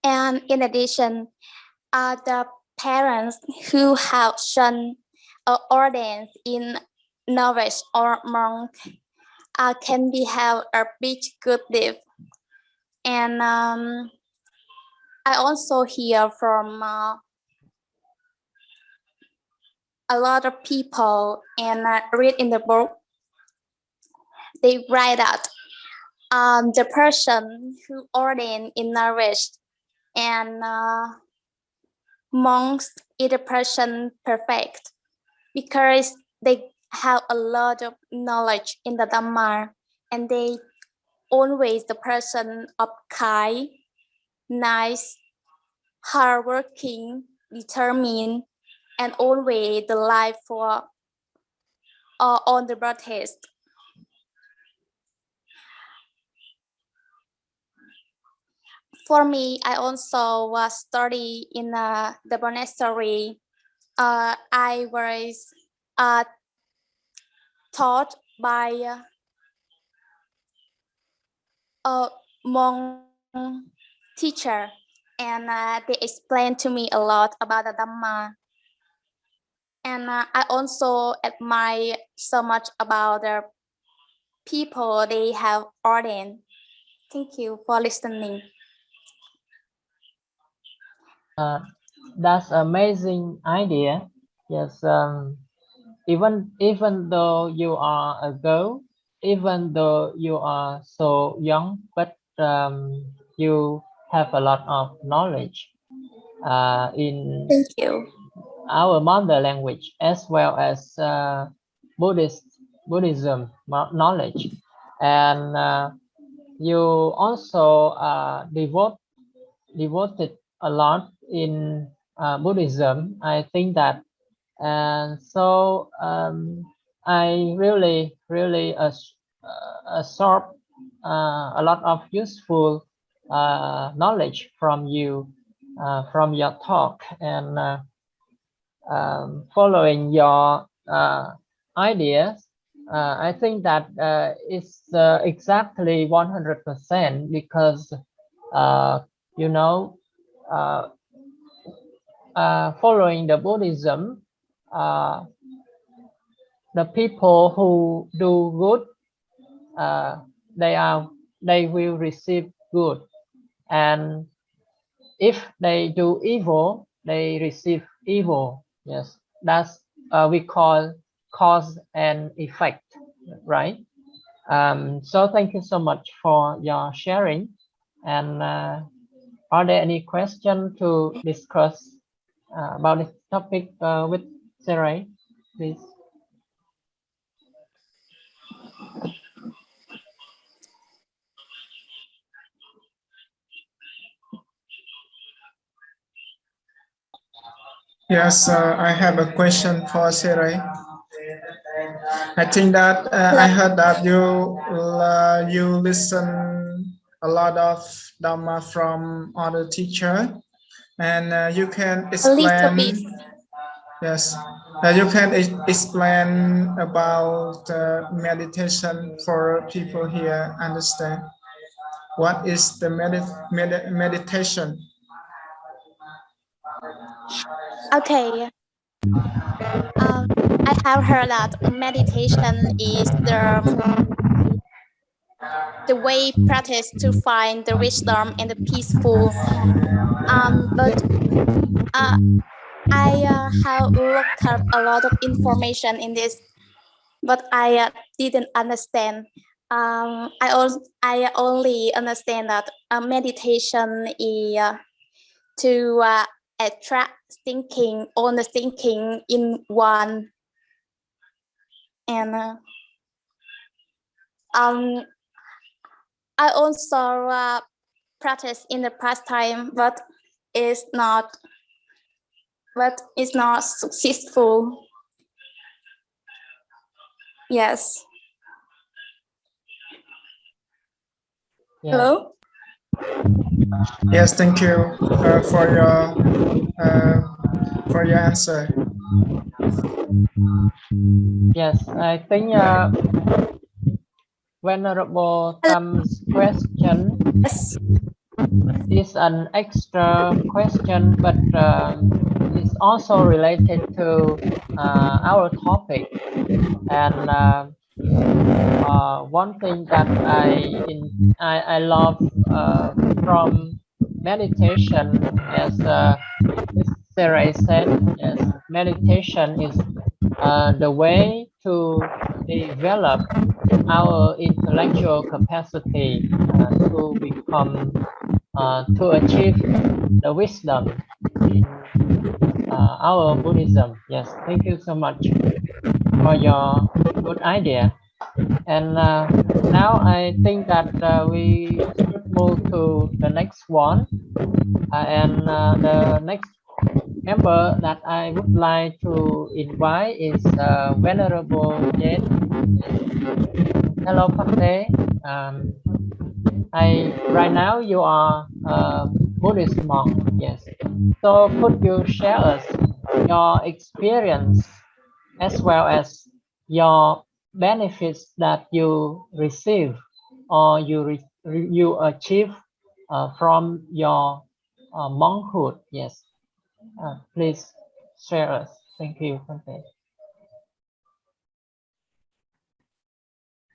And in addition, the parents who have son ordained in novice or monk can be have a big good deed. And I also hear from a lot of people and read in the book, they write that the person who ordained in novice and monks is a person perfect because they have a lot of knowledge in the Dhamma and they always the person of kind, nice, hardworking, determined, and always the life for on the Buddhist. For me, I also study in the monastery. I was taught by a monk teacher, and they explained to me a lot about the Dhamma. And I also admire so much about the people they have ordained. Thank you for listening. That's amazing idea. Yes. Even though you are a girl, even though you are so young, but you have a lot of knowledge in Thank you. our mother language as well as Buddhism knowledge, and you also devoted a lot in Buddhism. I think that, and so I really absorb a lot of useful knowledge from you, from your talk, and following your ideas. I think that it's exactly 100% because you know, following the Buddhism, the people who do good, they will receive good, and if they do evil, they receive evil. Yes, that's we call cause and effect, right? So thank you so much for your sharing. And are there any questions to discuss about this topic with Sarah, please? Yes, I have a question for Sarai. I think that I heard that you listen a lot of Dhamma from other teacher, and you can A little bit. explain. Yes, you can explain about meditation for people here understand. What is the meditation? Okay. I have heard that meditation is the way practice to find the wisdom and the peaceful. But I have looked up a lot of information in this, but I didn't understand. I only understand that meditation is to attract thinking, on the thinking in one, and I also practice in the pastime, but it's not successful. Yes. Yeah. Hello. Yes, thank you for your answer. Yes, I think Venerable Tam's question is an extra question, but it's also related to our topic. And one thing that I love from meditation, as Sarah said, yes, meditation is the way to develop our intellectual capacity to become to achieve the wisdom our Buddhism. Yes, thank you so much for your good idea. And now I think that we should move to the next one. And the next member that I would like to invite is Venerable Jane. Hello, Pate. Right now you are a Buddhist monk. Yes. So could you share us your experience as well as your benefits that you receive or you achieve from your monkhood? Yes. Please share us. Thank you, Pante.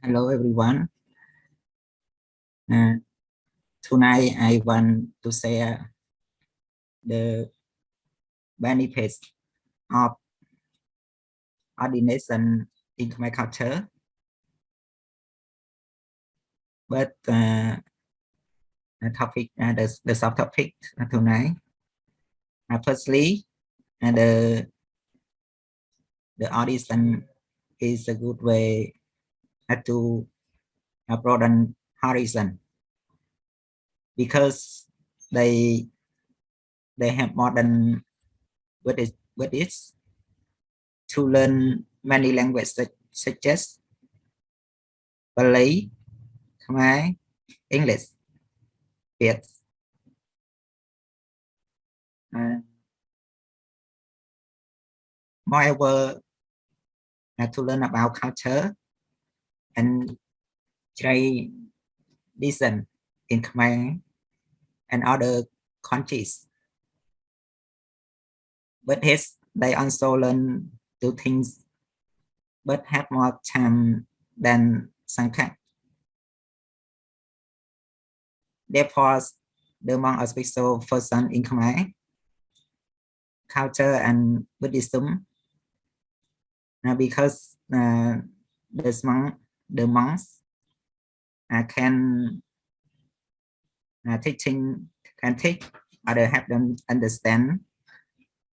Hello, everyone. Tonight, I want to share the benefits of ordination in Khmer culture. But the topic, the subtopic tonight. Firstly, the audition is a good way to broaden horizon because they have more than Buddhists to learn many languages such as Malay, Khmer, English, Việt. Moreover, to learn about culture and tradition in Khmer and other countries. But yes, they also learn to things but have more time than Sangkat. Therefore, the monk a special person in Khmer culture and Buddhism because the monks can teach other help them understand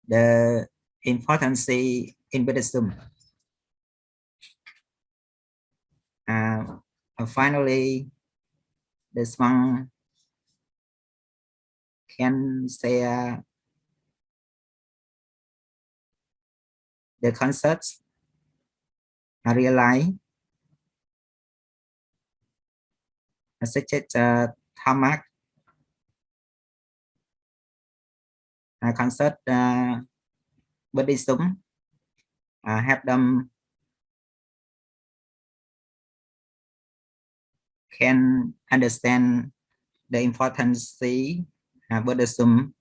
the importance in Buddhism. Finally, this monk can share the concepts realize such as Dhamma concept Buddhism help them can understand the importance Buddhism.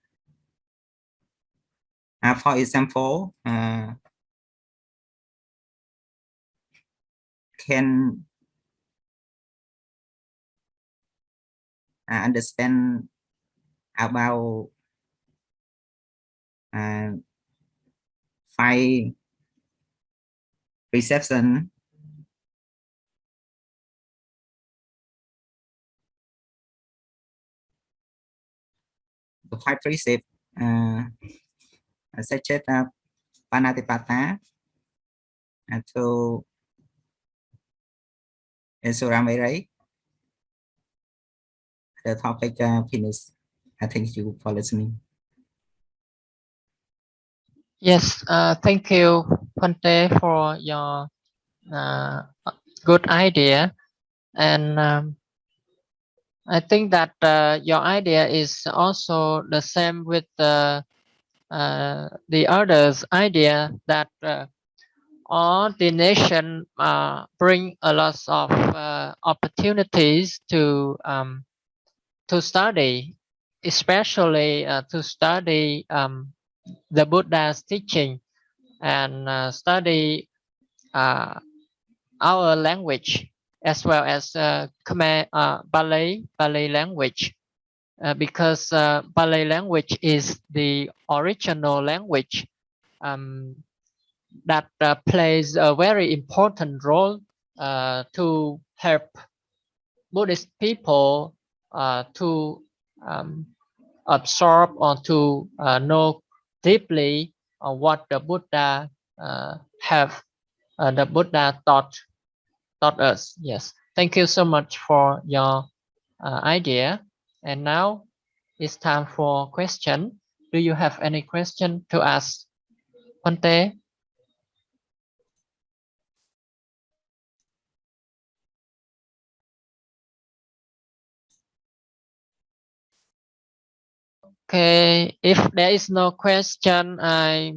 For example, can understand about five perception, the five precepts such as Panatipata to Suramere. The topic finished. Thank you for listening. Yes, thank you, Pante, for your good idea. And I think that your idea is also the same with the others' idea that ordination bring a lot of opportunities to study, especially to study the Buddha's teaching and study our language as well as Khmer Ballet language, because Ballet language is the original language that plays a very important role to help Buddhist people to absorb or to know deeply what the Buddha the Buddha taught us. Yes, thank you so much for your idea. And now it's time for question. Do you have any question to ask, Pante? Okay, if there is no question, I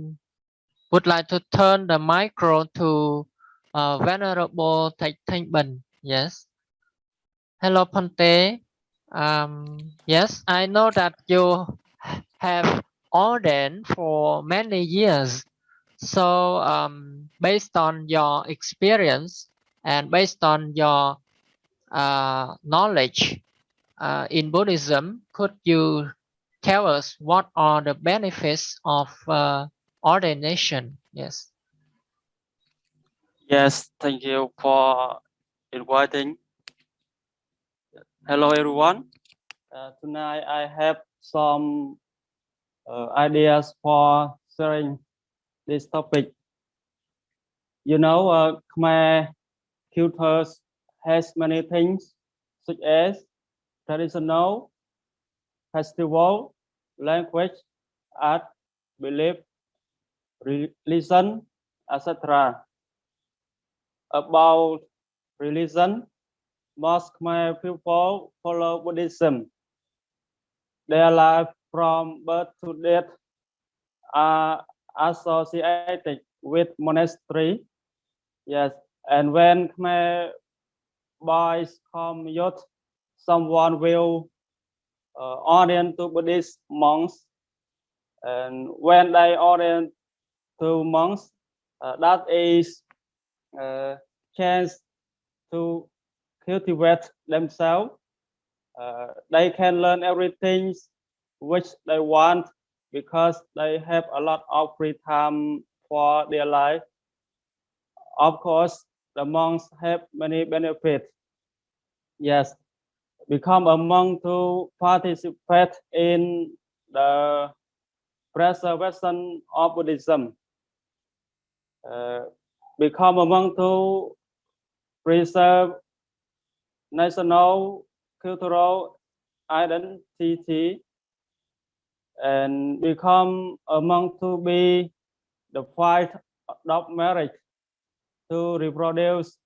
would like to turn the micro to Venerable Thich Bân. Yes. Hello, Pante. Yes, I know that you have ordained for many years. So, based on your experience and based on your knowledge in Buddhism, could you tell us what are the benefits of ordination? Yes. Yes, thank you for inviting. Hello, everyone. Tonight I have some ideas for sharing this topic. You know, Khmer culture has many things such as traditional, festival, language, art, belief, religion, etc. About religion, most Khmer people follow Buddhism. Their life from birth to death are associated with monastery. Yes, and when Khmer boys come youth, someone will ordain to Buddhist monks, and when they ordain to monks, that is chance to cultivate themselves. They can learn everything which they want because they have a lot of free time for their life. Of course, the monks have many benefits. Yes, become a monk to participate in the preservation of Buddhism. Become a monk to preserve national cultural identity, and become a monk to be the fight of marriage, to reproduce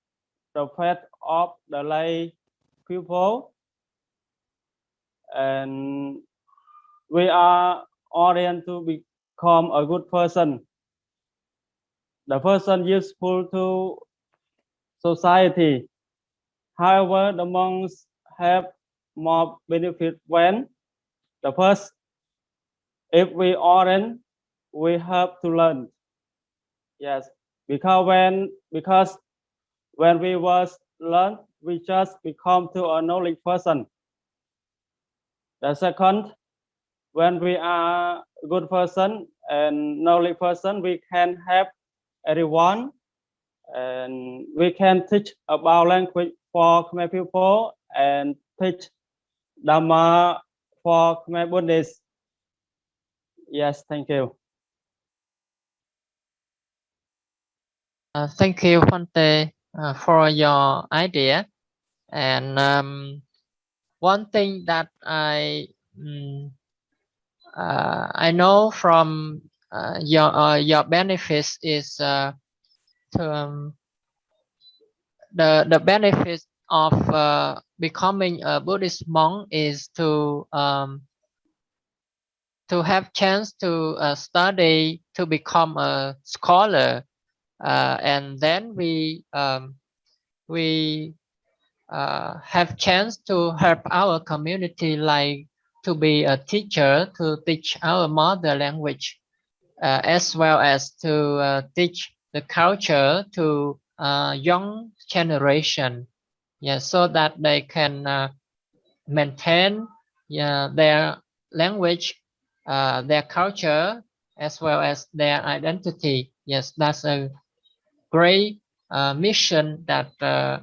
the faith of the lay people, and we are ordained to become a good person, the person useful to society. However, the monks have more benefit when the first, if we ordain, we have to learn. Yes, because when we was learn, we just become to a knowledge person. The second, when we are a good person and knowledge person, we can help everyone, and we can teach about language for Khmer people and teach Dhamma for Khmer Buddhists. Yes, thank you. Thank you, Pante, for your idea. And one thing that I know from your benefits is the benefit of becoming a Buddhist monk is to have chance to study, to become a scholar, and then we have chance to help our community, like to be a teacher, to teach our mother language, as well as to teach the culture to young generation. Yeah, so that they can maintain their language, their culture, as well as their identity. Yes, that's a great mission that the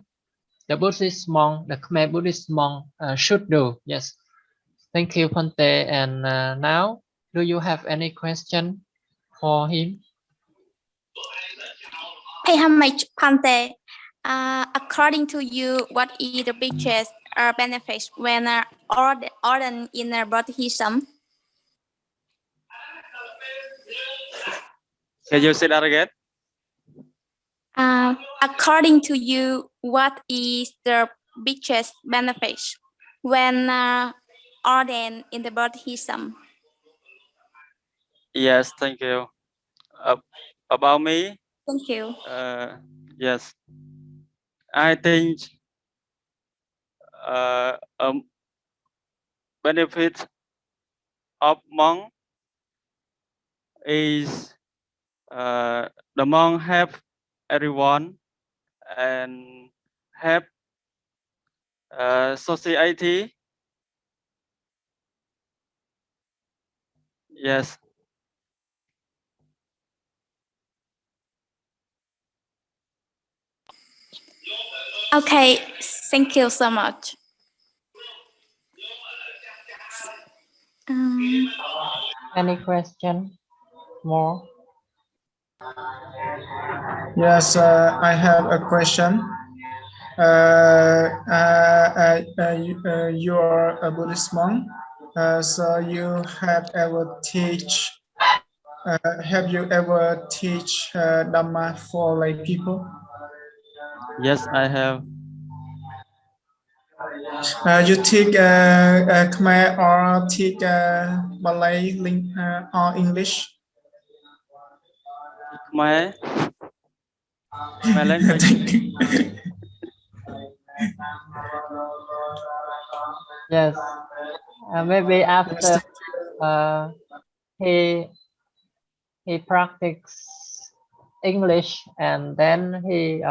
Buddhist monk, the Khmer Buddhist monk should do. Yes. Thank you, Pante. And now, do you have any question for him. Pante, according to you, what is the biggest benefit when ordained in Buddhism? Can you say that again? According to you, what is the biggest benefit when ordained in the Buddhism? Yes, thank you. About me? Thank you. Yes, I think benefit of monk is the monk help everyone and help society. Yes. Okay, thank you so much. Any question more? Yes, I have a question. You are a Buddhist monk, so you have you ever teach Dhamma for lay people? Yes, I have. You teach Khmer or teach Malay or English? My language. Thank you. Yes. Maybe after he practice English and then he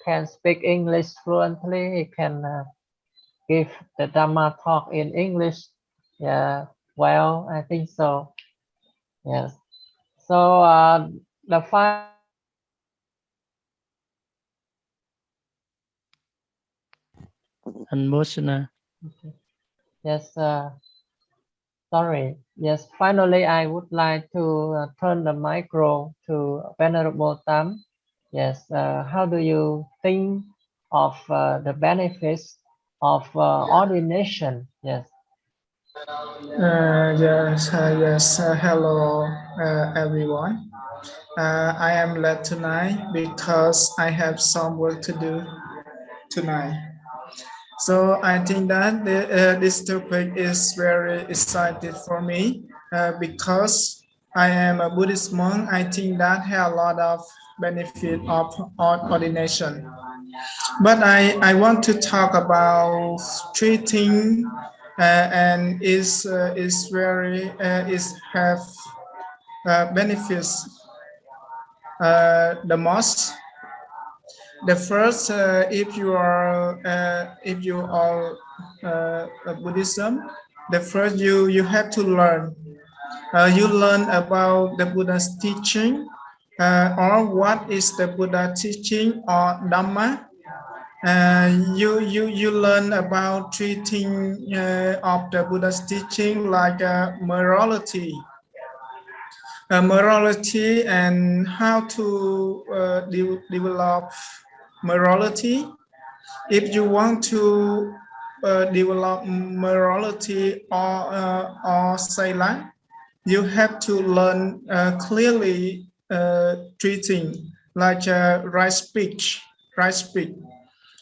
can speak English fluently. He can give the Dhamma talk in English. Yeah, well, I think so. Yes. So the final. Emotional. Yes. Sorry. Yes. Finally, I would like to turn the micro to Venerable Tam. Yes. How do you think of the benefits of ordination? Yes. Yes. Hello, everyone. I am late tonight because I have some work to do tonight. So I think that this topic is very exciting for me because I am a Buddhist monk. I think that has a lot of benefit of ordination. But I want to talk about three things and is have benefits the most. The first, if you are a Buddhism, the first you have to learn. You learn about the Buddha's teaching, or what is the Buddha teaching or Dhamma. You learn about treating of the Buddha's teaching like morality. Morality and how to develop morality. If you want to develop morality or sila, you have to learn clearly treating like right speech. Right speech.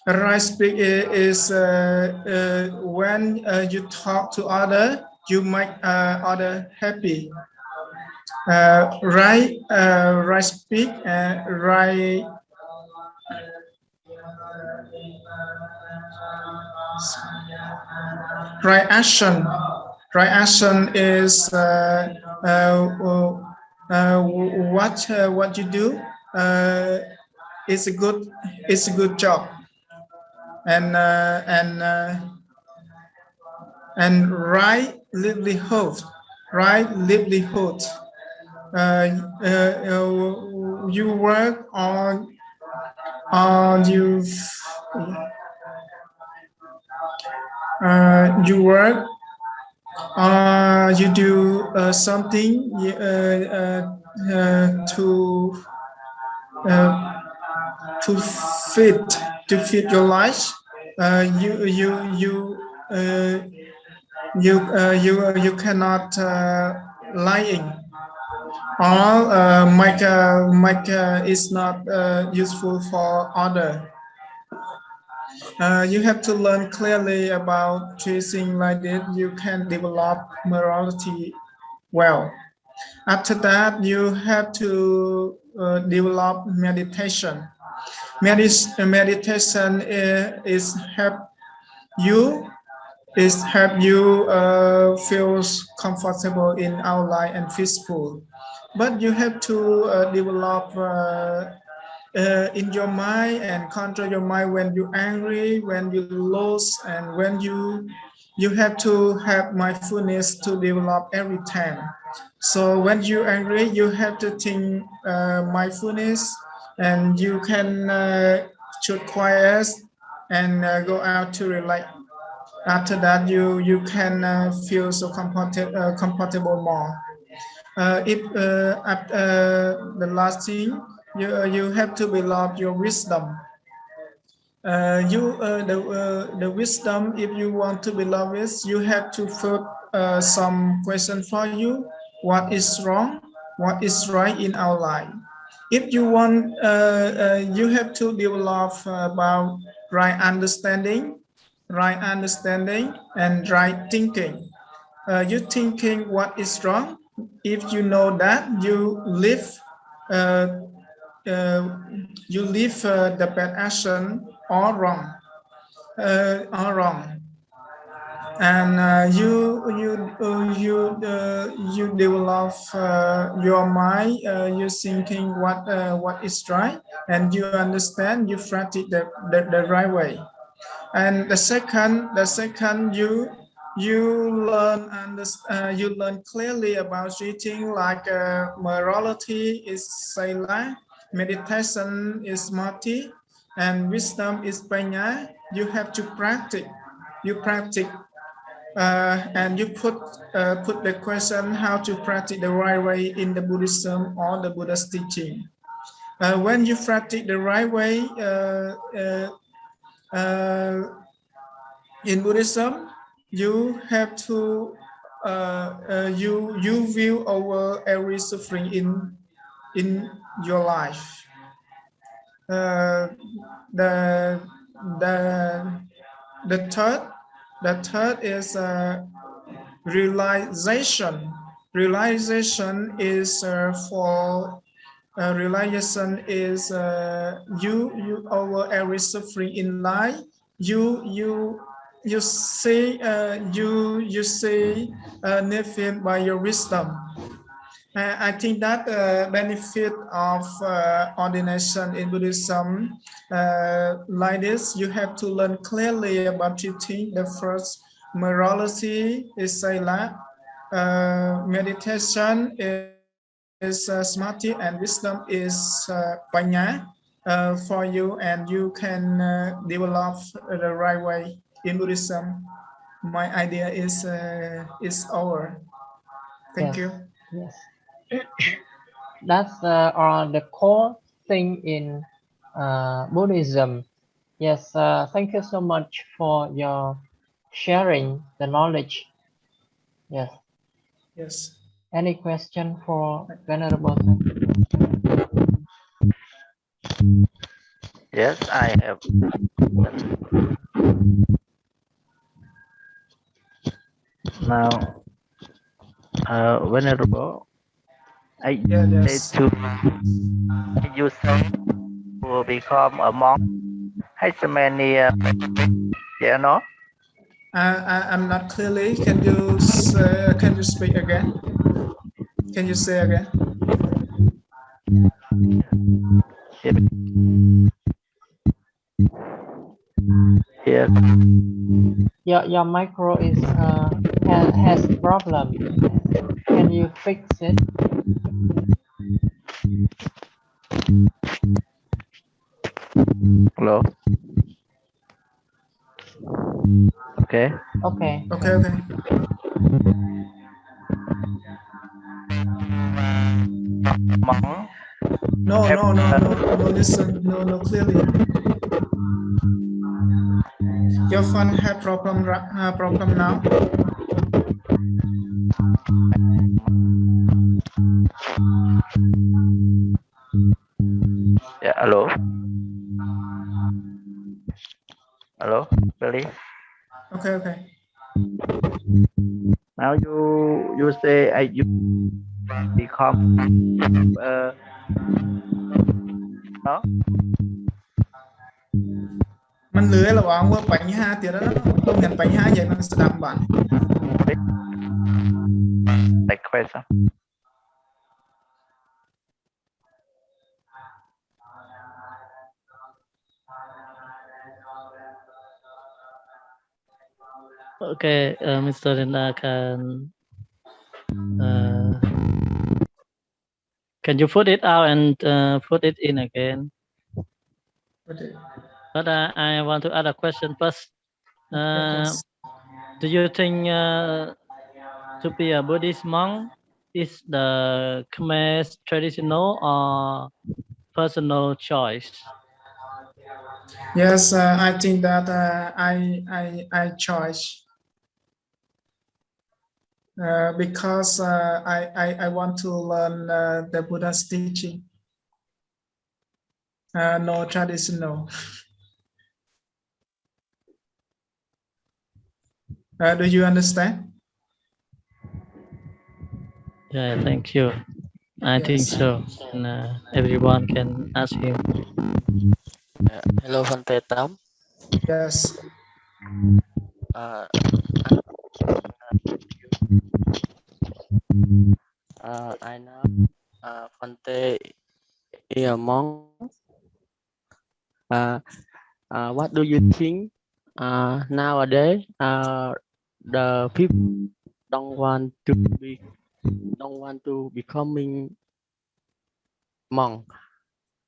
Right speech is when you talk to other, you make other happy. Right speak, right action. Right action is what you do. It's a good job, and right livelihood. Right livelihood. You work on you work you do something to to feed your life. You cannot lying or make is not useful for other. You have to learn clearly about choosing like this. You can develop morality well. After that, you have to develop meditation. Meditation is help you feel comfortable in our life and peaceful. But you have to develop in your mind and control your mind when you're angry, when you lose, and when you have to have mindfulness to develop every time. So when you're angry, you have to think mindfulness, and you can shoot quiet and go out to relax. After that, you can feel so comfortable more. If the last thing, you have to develop your wisdom. The wisdom, if you want to develop it, you have to put some question for you. What is wrong? What is right in our life? If you want, you have to develop about right understanding and right thinking. You thinking what is wrong. If you know that, uh, you leave the bad action or wrong, and you develop your mind. You thinking what is right, and you understand. You practice the right way. And the second you learn clearly about treating like morality is sila, meditation is mati, and wisdom is panya. You have to practice. You practice, and you put the question how to practice the right way in the Buddhism or the Buddha's teaching. When you practice the right way. In Buddhism, you have to you view over every suffering in your life. The third is realization. Realization is realization is you over every suffering in life. You see benefit by your wisdom. I think that benefit of ordination in Buddhism like this, you have to learn clearly about treating. The first, morality is sila, meditation is samadhi, and wisdom is panya for you, and you can develop the right way in Buddhism. My idea is over. Thank you. Yes. That's are the core thing in Buddhism. Yes, thank you so much for your sharing the knowledge. Yes. Yes. Any question for Venerable? Yes, I have. Now, Venerable, I need to you say to become a monk. Has many you know? I'm not clearly. Can you speak again? Can you say again? Here. Your micro is has problem. Can you fix it? Hello. Okay. Okay. No, listen, no, clearly. Your phone have problem now. Yeah, hello. Hello, really? Okay. Now you say you become no? มันเหลือระหว่างว่าបញ្ហាទៀតណាទៅមានបញ្ហាយ៉ាងនឹងស្ដាប់បាន Like question. Okay, Mr. Rina can you put it out and put it in again? But I want to add a question first. Do you think to be a Buddhist monk is the Khmer traditional or personal choice? Yes, I think that I choice because I want to learn the Buddha's teaching. No traditional. Do you understand? Yeah, thank you. I think so. And everyone can ask him. Hello, Phante Tam. Yes. I know Phante is a monk. What do you think nowadays the people don't want to becoming monk?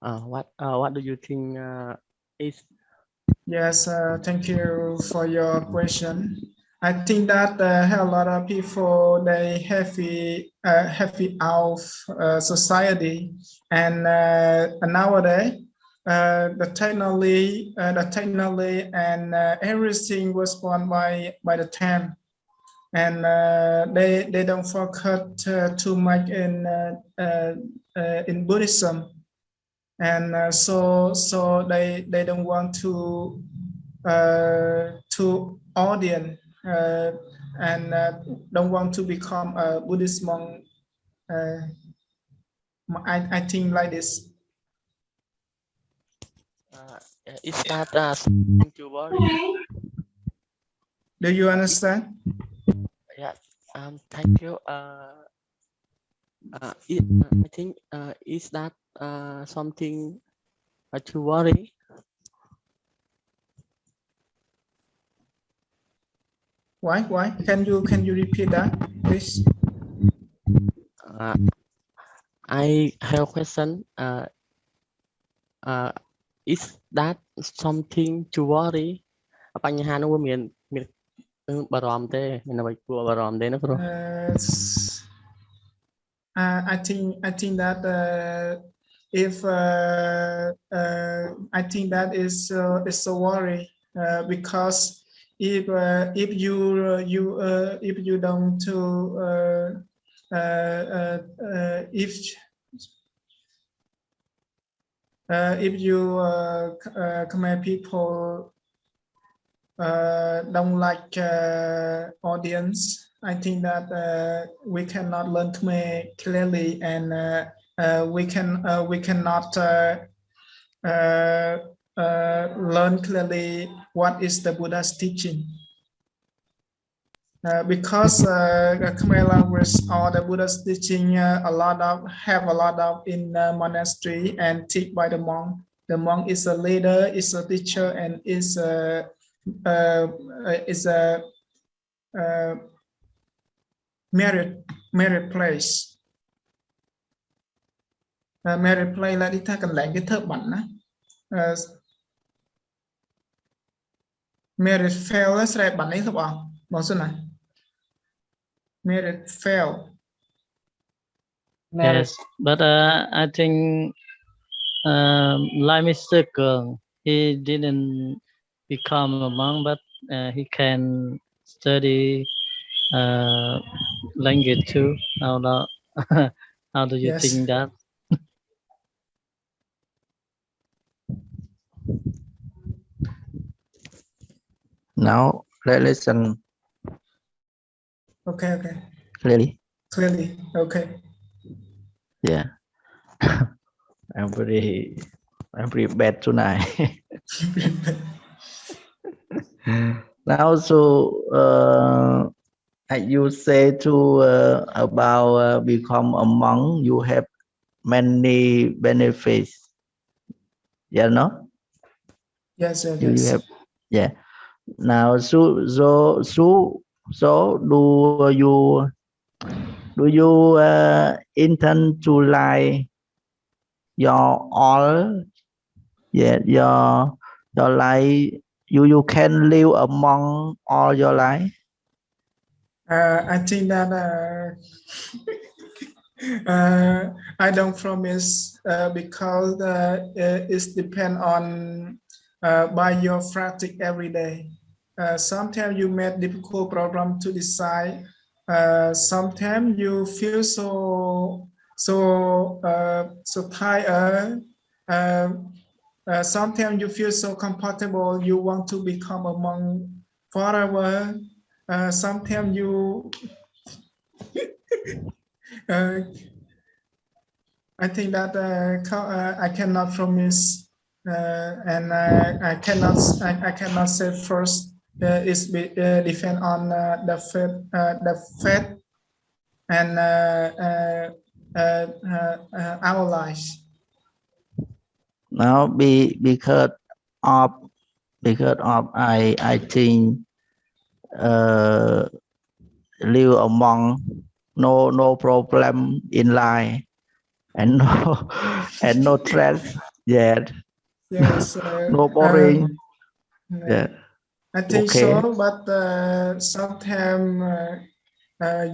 What do you think is? Yes, thank you for your question. I think that a lot of people they happy out society, and nowadays the technology and everything was born by the time, and they don't focus too much in Buddhism. And so they don't want to audience and don't want to become a Buddhist monk. I think like this. Is that something to worry? Do you understand? Yes. Thank you. I think is that something to worry? Why? Can you repeat that, please? I have a question. Is that something to worry? បញ្ហានោះវាមានបារម្ភទេមានអ្វីគួរបារម្ភទេណាគ្រូ I think that if I think that is a worry because if you don't to if you Khmer people don't like audience, I think that we cannot learn Khmer clearly, and we cannot learn clearly what is the Buddha's teaching. Because Khmer language or the Buddha's teaching have a lot of in monastery and teach by the monk. The monk is a leader, is a teacher, and is a merit place. Merit place là đi theo cần lẽ cái thợ bẩn á. Merit fail là sẽ bẩn ấy thôi bạn. Bảo sao này? Merit fail. Yes, but I think Like Mr. Kung, he didn't become a monk, but he can study language too. How do, how do you Yes. think that? Now let's listen Okay. Okay. clearly. Clearly. Okay. Yeah. I'm very bad tonight. Now, so you say to about become a monk, you have many benefits. Yeah, no? Yes. Yes. You Yes. have, yeah. Now, so do you intend to like your all? Yeah, your life. You can live among all your life. I think that I don't promise because it's depend on by your practice every day. Sometimes you make difficult problem to decide. Sometimes you feel so tired. Uh, Sometimes you feel so comfortable. You want to become a monk forever. Sometimes you I think that I cannot promise, and I cannot say first. It's depend on the faith, and our lives. Now, of because of I think live among no problem in life and no and no stress yet. Yes, No boring. Yeah. I think Okay. so, but sometimes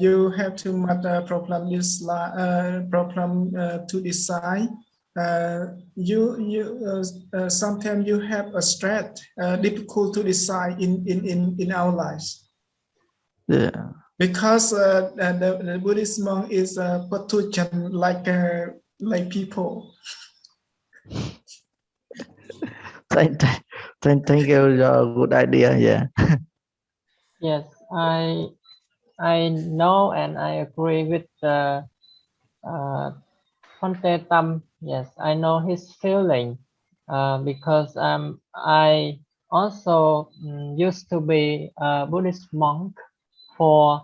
you have too much problem to decide. Sometimes you have a stress difficult to decide in our lives. Yeah. Because the Buddhist monk is a Patuchan like people. Thank you. Your good idea. Yeah. Yes, I know and I agree with the Conte Tam. Yes, I know his feeling because I also used to be a Buddhist monk for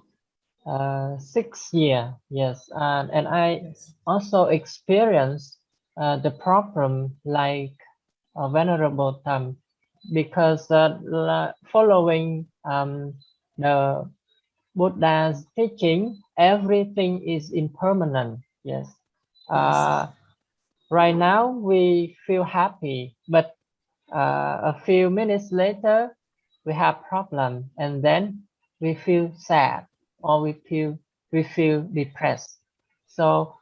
6 years. Yes, and I also experienced the problem like Venerable Tam because following the Buddha's teaching, everything is impermanent. Yes. Right now we feel happy, but a few minutes later we have problem, and then we feel sad or we feel depressed. So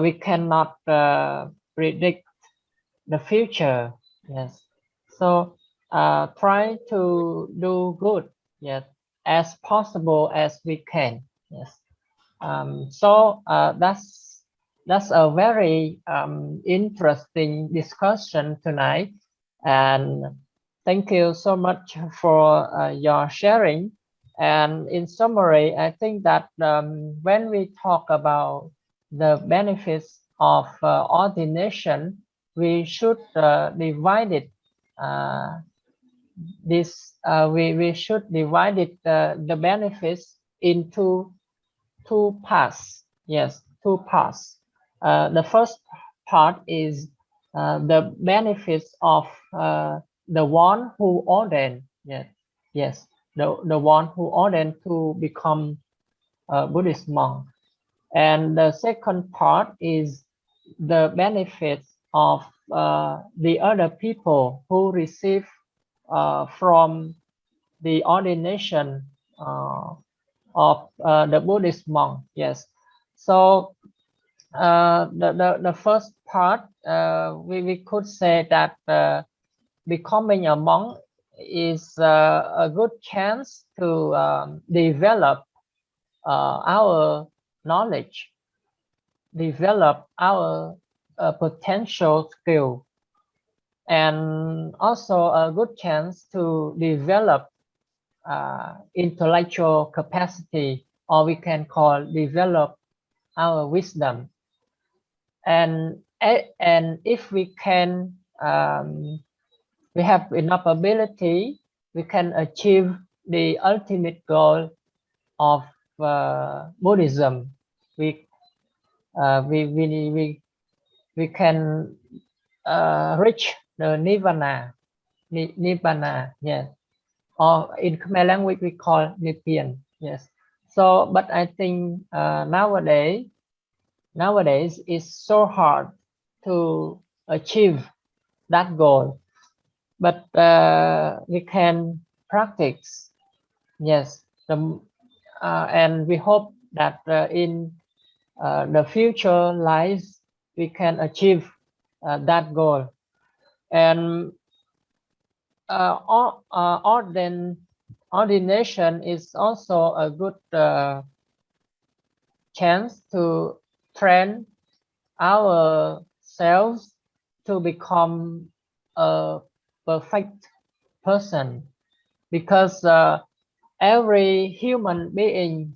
we cannot predict the future. Yes. So try to do good. Yes, as possible as we can. Yes. So that's a very interesting discussion tonight, and thank you so much for your sharing. And in summary, I think that when we talk about the benefits of ordination, we should divide it. We should divide it the benefits into two parts. Yes, two parts. The first part is the benefits of the one who ordained. Yes, yes, the one who ordained to become a Buddhist monk. And the second part is the benefits of the other people who receive from the ordination of the Buddhist monk. Yes. So The first part, we could say that becoming a monk is a good chance to develop our knowledge, develop our potential skill, and also a good chance to develop intellectual capacity, or we can call develop our wisdom. And if we can, we have enough ability, we can achieve the ultimate goal of Buddhism. We can reach the nirvana, yes, or in Khmer language we call Nibbana, yes. So, but I think nowadays it's so hard to achieve that goal, but we can practice, yes. And we hope that in the future lives we can achieve that goal. And ordination is also a good chance to train ourselves to become a perfect person, because every human being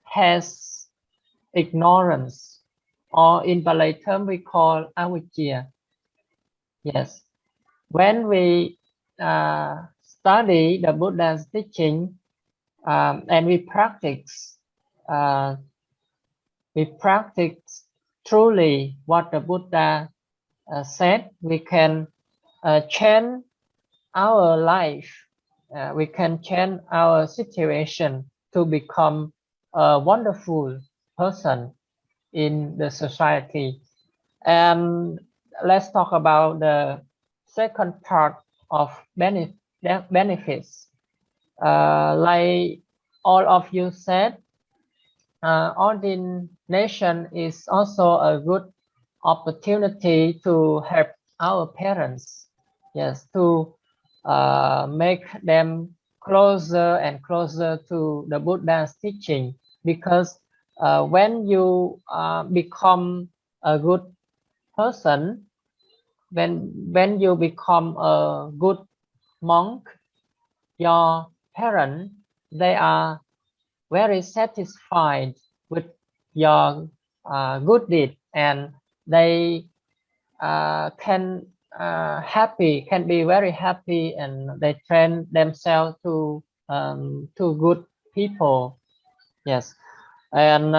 has ignorance, or in Malay term we call avijja. Yes, when we study the Buddha's teaching and we practice truly what the Buddha said, we can change our life, we can change our situation to become a wonderful person in the society. And let's talk about the second part of benefits. Like all of you said, ordination is also a good opportunity to help our parents, yes, to make them closer and closer to the Buddha's teaching, because when you become a good person, when you become a good monk, your parents, they are very satisfied with your good deed, and they can be very happy, and they train themselves to good people. Yes, and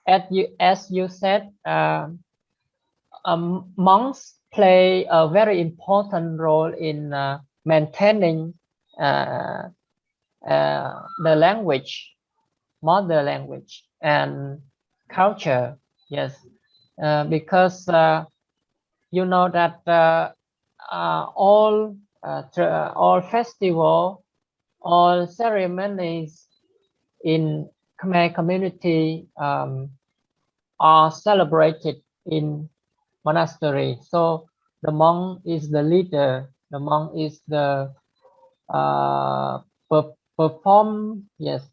as you said, monks play a very important role in maintaining the language, mother language and culture. Yes, because you know that all festival, all ceremonies in Khmer community are celebrated in monastery. So the monk is the leader. The monk is the performance. Yes,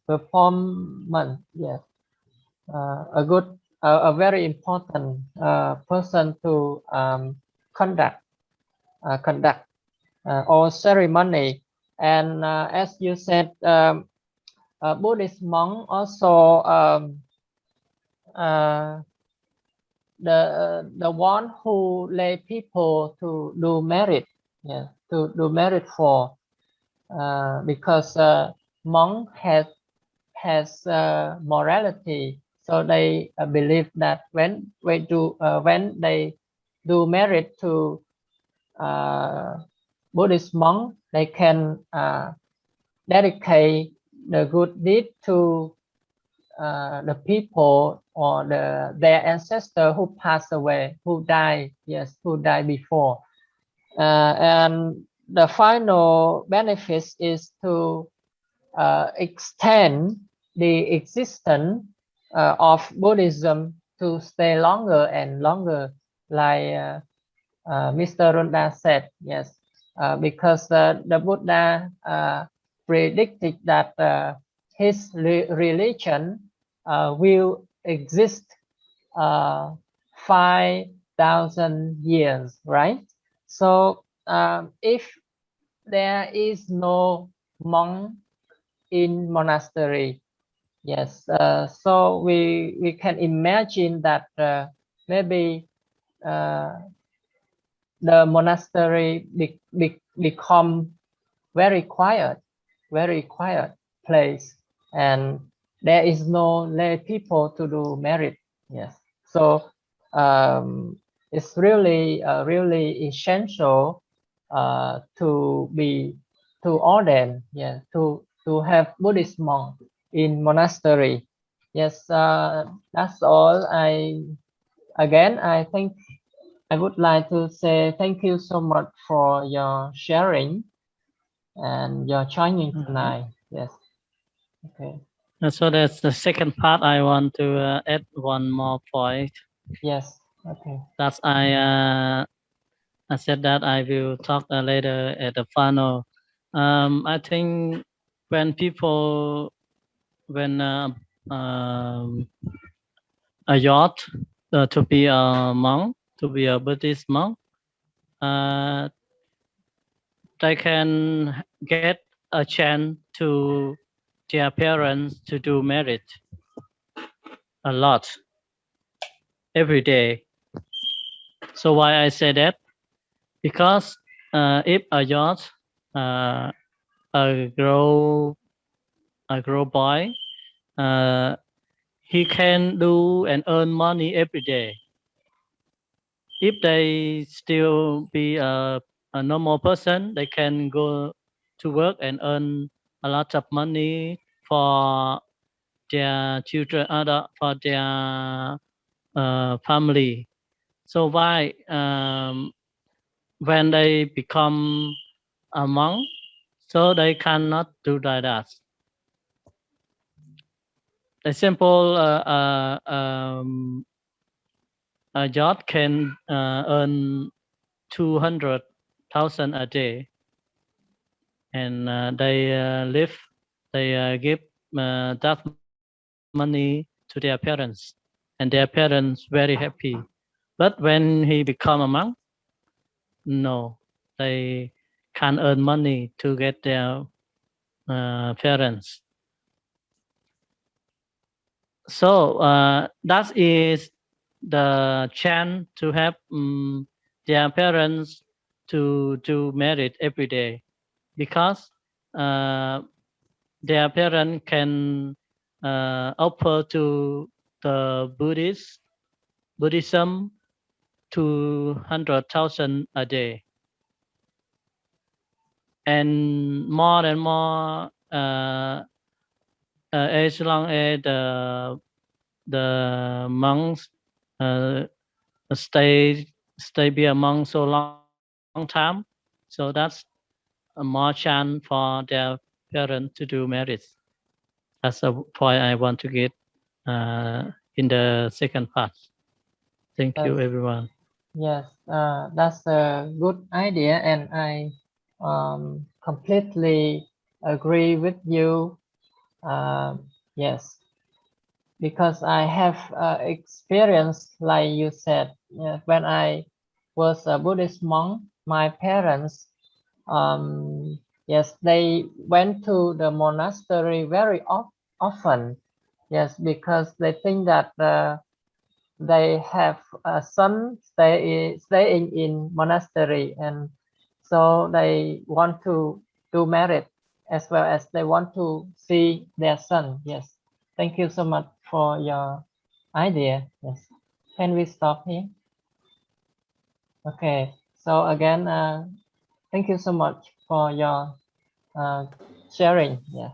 a very important person to conduct all ceremony. And as you said, Buddhist monk also the one who lay people to do merit, yeah, to do merit for, because monk has morality, so they believe that when they do merit to Buddhist monk, they can dedicate the good deed to the people or their ancestor who passed away, who died before. And the final benefit is to extend the existence of Buddhism to stay longer and longer, like Mr. Runda said. Yes, because the Buddha predicted that his religion will exist 5,000 years, right? So if there is no monk in monastery, yes, so we can imagine that maybe the monastery become very quiet place, and there is no lay people to do merit. Yes, so it's really really essential to ordain, yeah, to have Buddhist monk in monastery. Yes, that's all. I think I would like to say thank you so much for your sharing and your joining tonight. Yes. Okay. So that's the second part. I want to add one more point. Yes. Okay. That's I said that I will talk later at the final. I think when people, when a yacht to be a monk, to be a Buddhist monk, they can get a chance to their parents to do merit a lot every day. So why I say that? Because if a yacht, a grow boy, he can do and earn money every day. If they still be a normal person, they can go to work and earn a lot of money for their children, for their family. So why when they become a monk, so they cannot do like that. A simple a yacht can earn 200,000 a day, and they live, they give that money to their parents, and their parents very happy. But when he become a monk, no, they can't earn money to get their parents. So that is the chance to have their parents to do merit every day, because their parents can offer to the Buddhism 200,000 a day, and more as long as the monks stay be a monk so long time, so that's a more chance for their parents to do merits. That's a point I want to get in the second part. Thank you, Yes. everyone. Yes. That's a good idea, and I completely agree with you. Yes, because I have experience, like you said, when I was a Buddhist monk, my parents, yes, they went to the monastery very often. Yes, because they think that they have a son staying in monastery, and so they want to do merit as well as they want to see their son. Yes, thank you so much for your idea. Yes, can we stop here? Okay, so again, thank you so much for your sharing. Yeah.